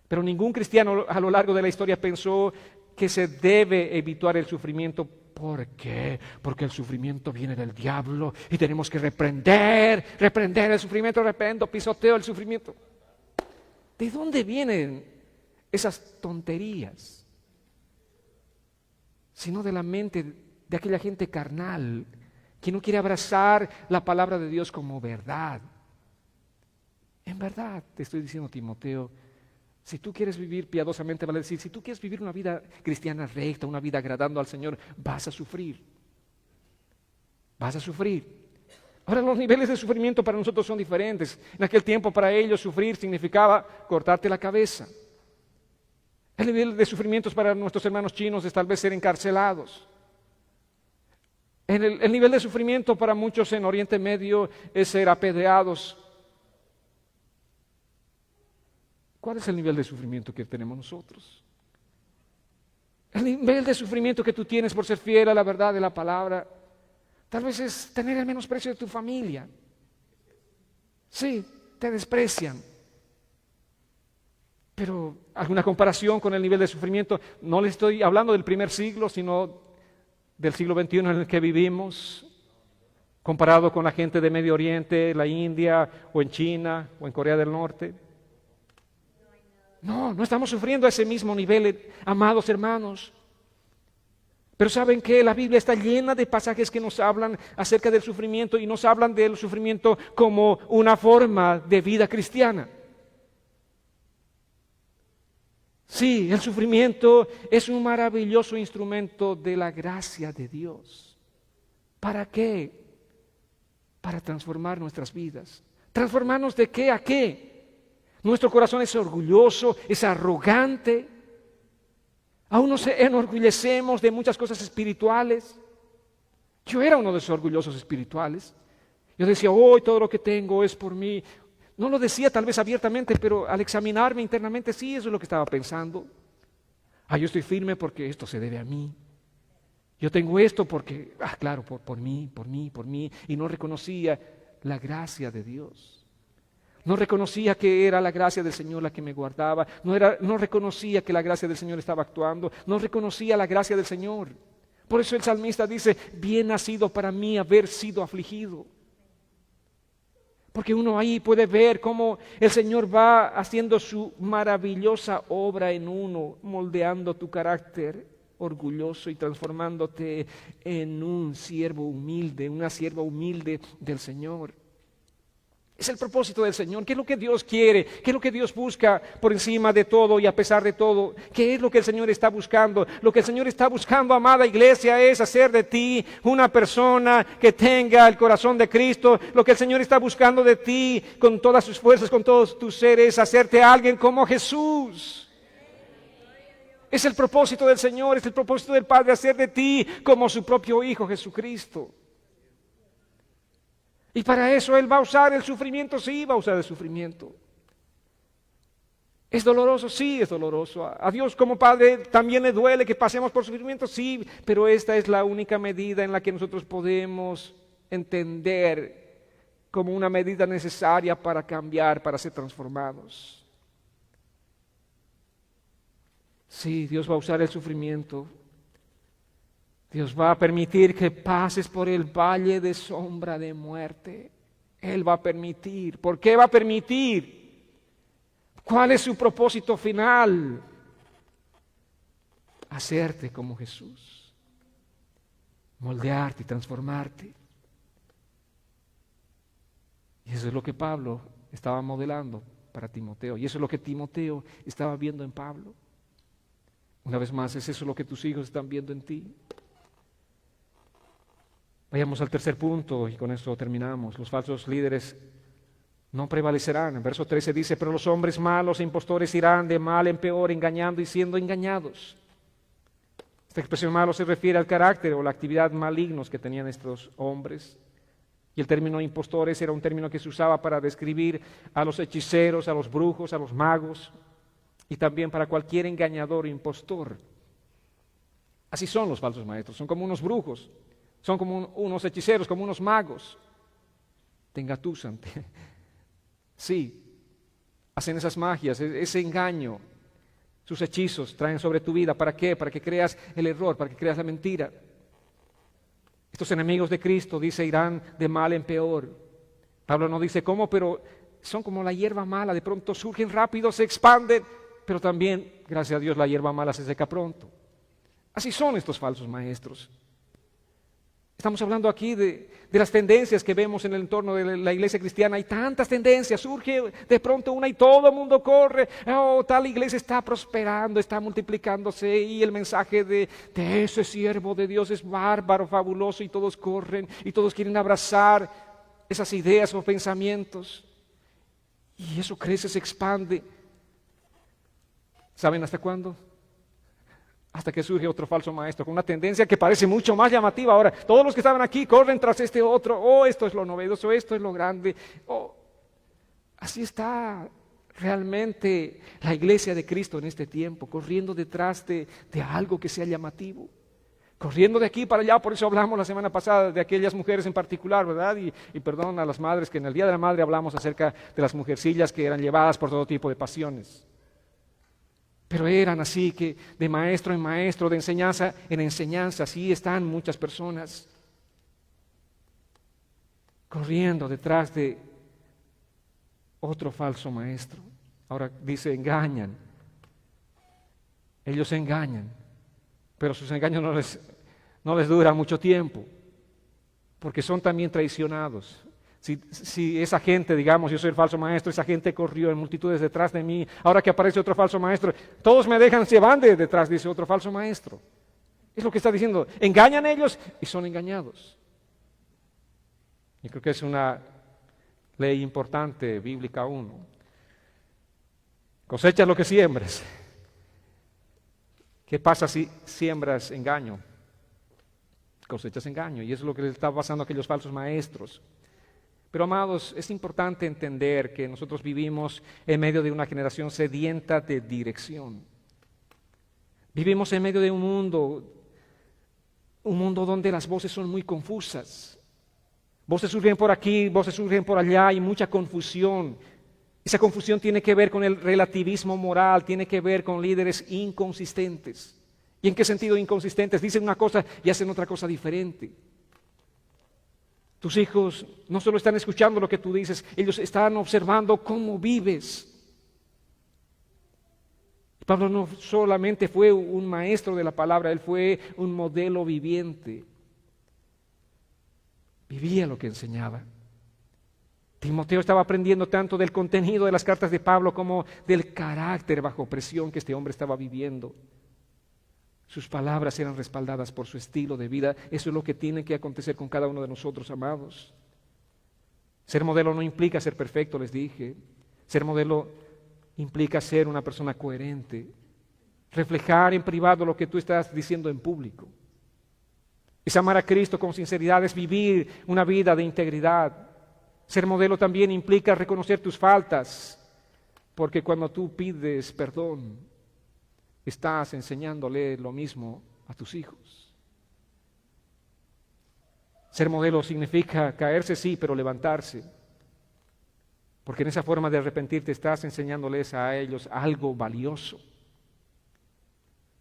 Pero ningún cristiano a lo largo de la historia pensó que se debe evitar el sufrimiento. ¿Por qué? Porque el sufrimiento viene del diablo y tenemos que reprender el sufrimiento, reprendo, pisoteo el sufrimiento. ¿De dónde vienen esas tonterías? Sino de la mente de aquella gente carnal que no quiere abrazar la palabra de Dios como verdad. En verdad, te estoy diciendo, Timoteo, si tú quieres vivir piadosamente, vale decir, si tú quieres vivir una vida cristiana recta, una vida agradando al Señor, vas a sufrir. Vas a sufrir. Ahora, los niveles de sufrimiento para nosotros son diferentes. En aquel tiempo, para ellos, sufrir significaba cortarte la cabeza. El nivel de sufrimientos para nuestros hermanos chinos es tal vez ser encarcelados. El nivel de sufrimiento para muchos en Oriente Medio es ser apedreados. ¿Cuál es el nivel de sufrimiento que tenemos nosotros? El nivel de sufrimiento que tú tienes por ser fiel a la verdad de la palabra, tal vez es tener el menosprecio de tu familia. Sí, te desprecian. Pero alguna comparación con el nivel de sufrimiento, no le estoy hablando del primer siglo, sino del siglo XXI en el que vivimos, comparado con la gente de Medio Oriente, la India, o en China, o en Corea del Norte. No estamos sufriendo a ese mismo nivel, amados hermanos. Pero ¿saben qué? La Biblia está llena de pasajes que nos hablan acerca del sufrimiento y nos hablan del sufrimiento como una forma de vida cristiana. Sí, el sufrimiento es un maravilloso instrumento de la gracia de Dios. ¿Para qué? Para transformar nuestras vidas. ¿Transformarnos de qué a qué? Nuestro corazón es orgulloso, es arrogante. Aún nos enorgullecemos de muchas cosas espirituales. Yo era uno de esos orgullosos espirituales. Yo decía, hoy todo lo que tengo es por mí. No lo decía tal vez abiertamente, pero al examinarme internamente, sí, eso es lo que estaba pensando. Yo estoy firme porque esto se debe a mí. Yo tengo esto porque, claro, por mí. Y no reconocía la gracia de Dios. No reconocía que era la gracia del Señor la que me guardaba. No reconocía que la gracia del Señor estaba actuando. No reconocía la gracia del Señor. Por eso el salmista dice, bien ha sido para mí haber sido afligido. Porque uno ahí puede ver cómo el Señor va haciendo su maravillosa obra en uno, moldeando tu carácter orgulloso y transformándote en un siervo humilde, una sierva humilde del Señor. Es el propósito del Señor. ¿Qué es lo que Dios quiere? ¿Qué es lo que Dios busca por encima de todo y a pesar de todo? ¿Qué es lo que el Señor está buscando? Lo que el Señor está buscando, amada iglesia, es hacer de ti una persona que tenga el corazón de Cristo. Lo que el Señor está buscando de ti con todas sus fuerzas, con todos tus seres, hacerte a alguien como Jesús. Es el propósito del Señor, es el propósito del Padre, hacer de ti como su propio Hijo Jesucristo. Y para eso Él va a usar el sufrimiento, sí, va a usar el sufrimiento. ¿Es doloroso? Sí, es doloroso. A Dios como Padre también le duele que pasemos por sufrimiento, sí, pero esta es la única medida en la que nosotros podemos entender como una medida necesaria para cambiar, para ser transformados. Sí, Dios va a usar el sufrimiento. Dios va a permitir que pases por el valle de sombra de muerte. Él va a permitir. ¿Por qué va a permitir? ¿Cuál es su propósito final? Hacerte como Jesús. Moldearte y transformarte. Y eso es lo que Pablo estaba modelando para Timoteo. Y eso es lo que Timoteo estaba viendo en Pablo. Una vez más, ¿es eso lo que tus hijos están viendo en ti? Vayamos al tercer punto y con esto terminamos. Los falsos líderes no prevalecerán. En verso 13 dice, pero los hombres malos e impostores irán de mal en peor, engañando y siendo engañados. Esta expresión malo se refiere al carácter o la actividad malignos que tenían estos hombres. Y el término impostores era un término que se usaba para describir a los hechiceros, a los brujos, a los magos y también para cualquier engañador o impostor. Así son los falsos maestros, son como unos brujos, son como unos hechiceros, como unos magos. Te engatusan, sí, hacen esas magias, ese engaño. Sus hechizos traen sobre tu vida. ¿Para qué? Para que creas el error, para que creas la mentira. Estos enemigos de Cristo, dice, irán de mal en peor. Pablo no dice cómo, pero son como la hierba mala. De pronto surgen rápido, se expanden, pero también, gracias a Dios, la hierba mala se seca pronto. Así son estos falsos maestros. Estamos hablando aquí de las tendencias que vemos en el entorno de la iglesia cristiana. Hay tantas tendencias, surge de pronto una y todo el mundo corre. Oh, tal iglesia está prosperando, está multiplicándose y el mensaje de ese siervo de Dios es bárbaro, fabuloso y todos corren y todos quieren abrazar esas ideas o pensamientos. Y eso crece, se expande. ¿Saben hasta cuándo? Hasta que surge otro falso maestro con una tendencia que parece mucho más llamativa. Ahora, todos los que estaban aquí corren tras este otro. Oh, esto es lo novedoso, esto es lo grande. Oh, así está realmente la iglesia de Cristo en este tiempo, corriendo detrás de algo que sea llamativo. Corriendo de aquí para allá, por eso hablamos la semana pasada de aquellas mujeres en particular, ¿verdad? Y perdón a las madres, que en el Día de la Madre hablamos acerca de las mujercillas que eran llevadas por todo tipo de pasiones. Pero eran así, que de maestro en maestro, de enseñanza en enseñanza, así están muchas personas corriendo detrás de otro falso maestro. Ahora dice, engañan. Ellos engañan, pero sus engaños no les dura mucho tiempo, porque son también traicionados. Si esa gente, digamos, yo soy el falso maestro, esa gente corrió en multitudes detrás de mí, ahora que aparece otro falso maestro, todos me dejan, se van detrás de ese otro falso maestro. Es lo que está diciendo, engañan ellos y son engañados. Yo creo que es una ley importante, bíblica uno. Cosechas lo que siembres. ¿Qué pasa si siembras engaño? Cosechas engaño, y eso es lo que les está pasando a aquellos falsos maestros. Pero amados, es importante entender que nosotros vivimos en medio de una generación sedienta de dirección. Vivimos en medio de un mundo donde las voces son muy confusas. Voces surgen por aquí, voces surgen por allá, hay mucha confusión. Esa confusión tiene que ver con el relativismo moral, tiene que ver con líderes inconsistentes. ¿Y en qué sentido inconsistentes? Dicen una cosa y hacen otra cosa diferente. Tus hijos no solo están escuchando lo que tú dices, ellos están observando cómo vives. Pablo no solamente fue un maestro de la palabra, él fue un modelo viviente. Vivía lo que enseñaba. Timoteo estaba aprendiendo tanto del contenido de las cartas de Pablo como del carácter bajo presión que este hombre estaba viviendo. Sus palabras eran respaldadas por su estilo de vida. Eso es lo que tiene que acontecer con cada uno de nosotros, amados. Ser modelo no implica ser perfecto, les dije. Ser modelo implica ser una persona coherente. Reflejar en privado lo que tú estás diciendo en público. Es amar a Cristo con sinceridad, es vivir una vida de integridad. Ser modelo también implica reconocer tus faltas, porque cuando tú pides perdón, estás enseñándole lo mismo a tus hijos. Ser modelo significa caerse, sí, pero levantarse. Porque en esa forma de arrepentirte estás enseñándoles a ellos algo valioso.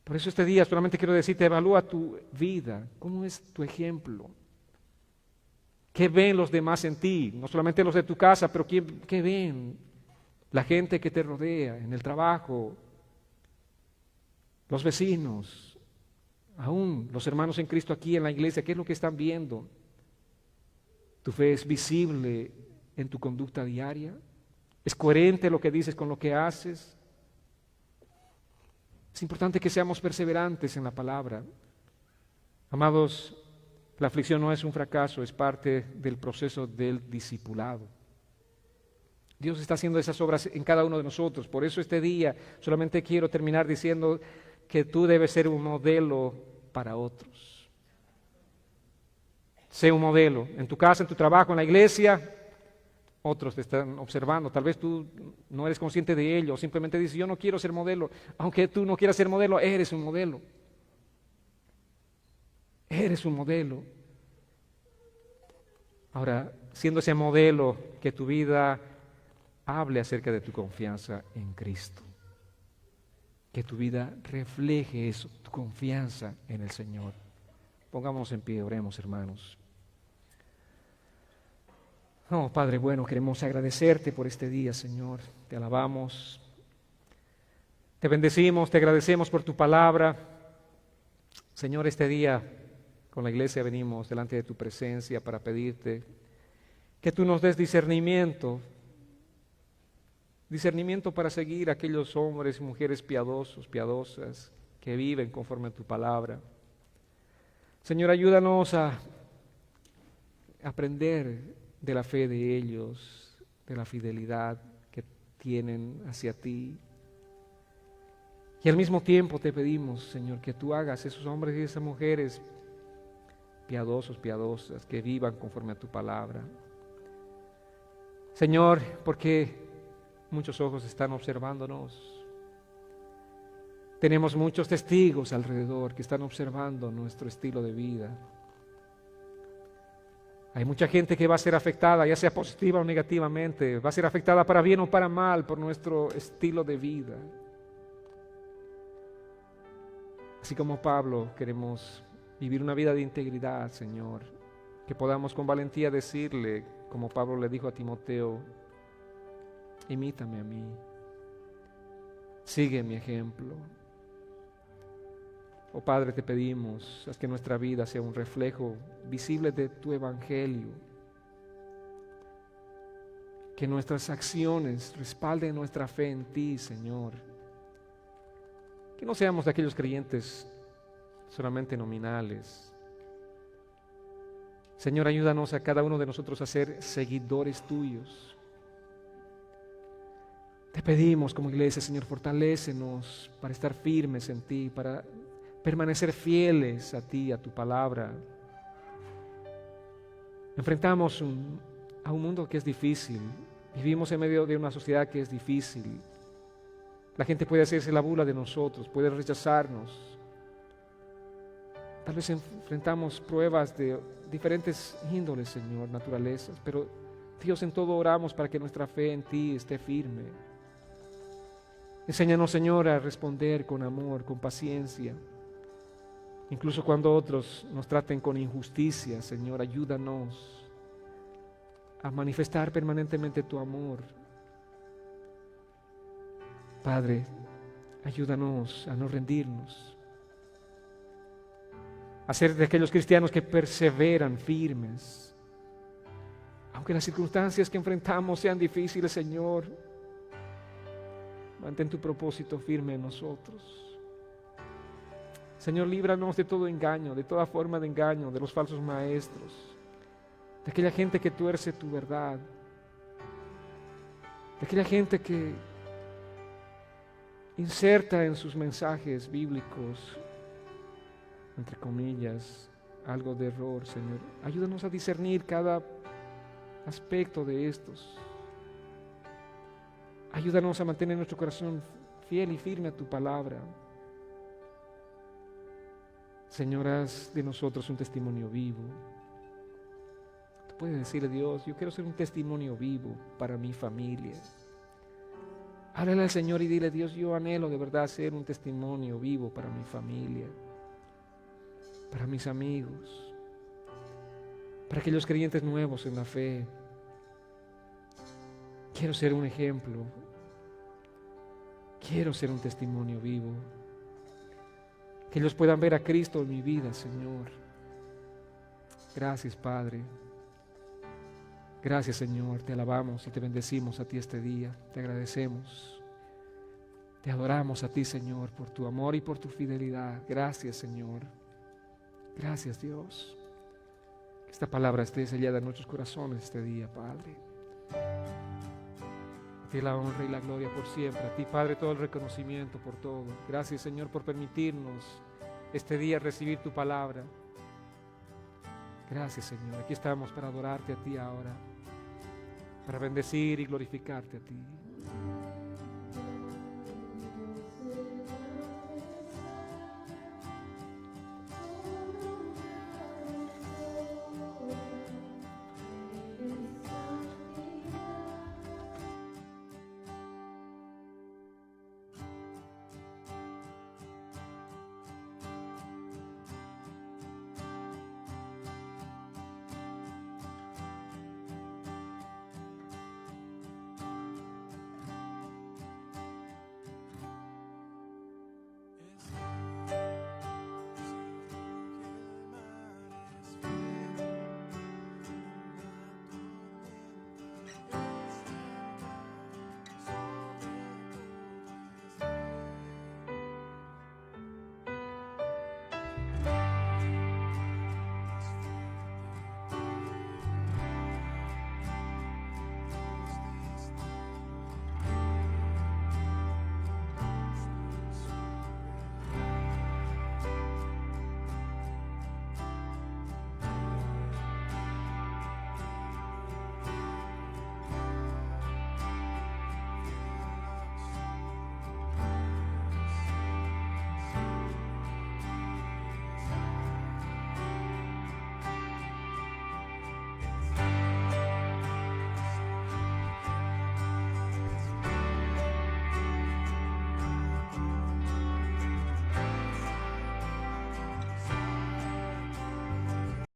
Por eso este día solamente quiero decirte, evalúa tu vida. ¿Cómo es tu ejemplo? ¿Qué ven los demás en ti? No solamente los de tu casa, pero ¿qué ven la gente que te rodea en el trabajo? Los vecinos, aún los hermanos en Cristo aquí en la iglesia, ¿qué es lo que están viendo? ¿Tu fe es visible en tu conducta diaria? ¿Es coherente lo que dices con lo que haces? Es importante que seamos perseverantes en la palabra. Amados, la aflicción no es un fracaso, es parte del proceso del discipulado. Dios está haciendo esas obras en cada uno de nosotros. Por eso este día solamente quiero terminar diciendo que tú debes ser un modelo para otros. Sé un modelo en tu casa, en tu trabajo, en la iglesia. Otros te están observando. Tal vez tú no eres consciente de ello. Simplemente dices, yo no quiero ser modelo. Aunque tú no quieras ser modelo, eres un modelo. Eres un modelo. Ahora, siendo ese modelo, que tu vida hable acerca de tu confianza en Cristo. Que tu vida refleje eso, tu confianza en el Señor. Pongámonos en pie, oremos, hermanos. Oh, Padre bueno, queremos agradecerte por este día, Señor. Te alabamos, te bendecimos, te agradecemos por tu palabra. Señor, este día con la iglesia venimos delante de tu presencia para pedirte que tú nos des discernimiento para seguir a aquellos hombres y mujeres piadosos, piadosas, que viven conforme a tu palabra. Señor, ayúdanos a aprender de la fe de ellos, de la fidelidad que tienen hacia ti. Y al mismo tiempo te pedimos, Señor, que tú hagas esos hombres y esas mujeres piadosos, piadosas, que vivan conforme a tu palabra. Señor, porque muchos ojos están observándonos. Tenemos muchos testigos alrededor que están observando nuestro estilo de vida. Hay mucha gente que va a ser afectada, ya sea positiva o negativamente, va a ser afectada para bien o para mal por nuestro estilo de vida. Así como Pablo, queremos vivir una vida de integridad, Señor, que podamos con valentía decirle, como Pablo le dijo a Timoteo, imítame a mí, sigue mi ejemplo. Oh Padre, te pedimos, haz que nuestra vida sea un reflejo visible de tu evangelio, que nuestras acciones respalden nuestra fe en ti, Señor, que no seamos de aquellos creyentes solamente nominales. Señor, ayúdanos a cada uno de nosotros a ser seguidores tuyos. Te pedimos como iglesia, Señor, fortalécenos para estar firmes en ti, para permanecer fieles a ti, a tu palabra. Enfrentamos a un mundo que es difícil. Vivimos en medio de una sociedad que es difícil. La gente puede hacerse la burla de nosotros, puede rechazarnos. Tal vez enfrentamos pruebas de diferentes índoles, Señor, naturalezas, pero Dios, en todo oramos para que nuestra fe en ti esté firme. Enséñanos, Señor, a responder con amor, con paciencia. Incluso cuando otros nos traten con injusticia, Señor, ayúdanos a manifestar permanentemente tu amor. Padre, ayúdanos a no rendirnos, a ser de aquellos cristianos que perseveran firmes. Aunque las circunstancias que enfrentamos sean difíciles, Señor, mantén tu propósito firme en nosotros. Señor, líbranos de todo engaño, de toda forma de engaño, de los falsos maestros, de aquella gente que tuerce tu verdad, de aquella gente que inserta en sus mensajes bíblicos, entre comillas, algo de error, Señor. Ayúdanos a discernir cada aspecto de estos. Ayúdanos a mantener nuestro corazón fiel y firme a tu palabra. Señor, haz de nosotros un testimonio vivo. Tú puedes decirle a Dios, yo quiero ser un testimonio vivo para mi familia. Háblale al Señor y dile, Dios, yo anhelo de verdad ser un testimonio vivo para mi familia, para mis amigos, para aquellos creyentes nuevos en la fe. Quiero ser un ejemplo. Quiero ser un testimonio vivo. Que ellos puedan ver a Cristo en mi vida, Señor. Gracias, Padre. Gracias, Señor. Te alabamos y te bendecimos a ti este día. Te agradecemos. Te adoramos a ti, Señor, por tu amor y por tu fidelidad. Gracias, Señor. Gracias, Dios. Que esta palabra esté sellada en nuestros corazones este día, Padre. ti la honra y la gloria por siempre. A ti, Padre, todo el reconocimiento por todo. Gracias, Señor, por permitirnos este día recibir tu palabra. Gracias, Señor. Aquí estamos para adorarte a ti ahora, para bendecir y glorificarte a ti.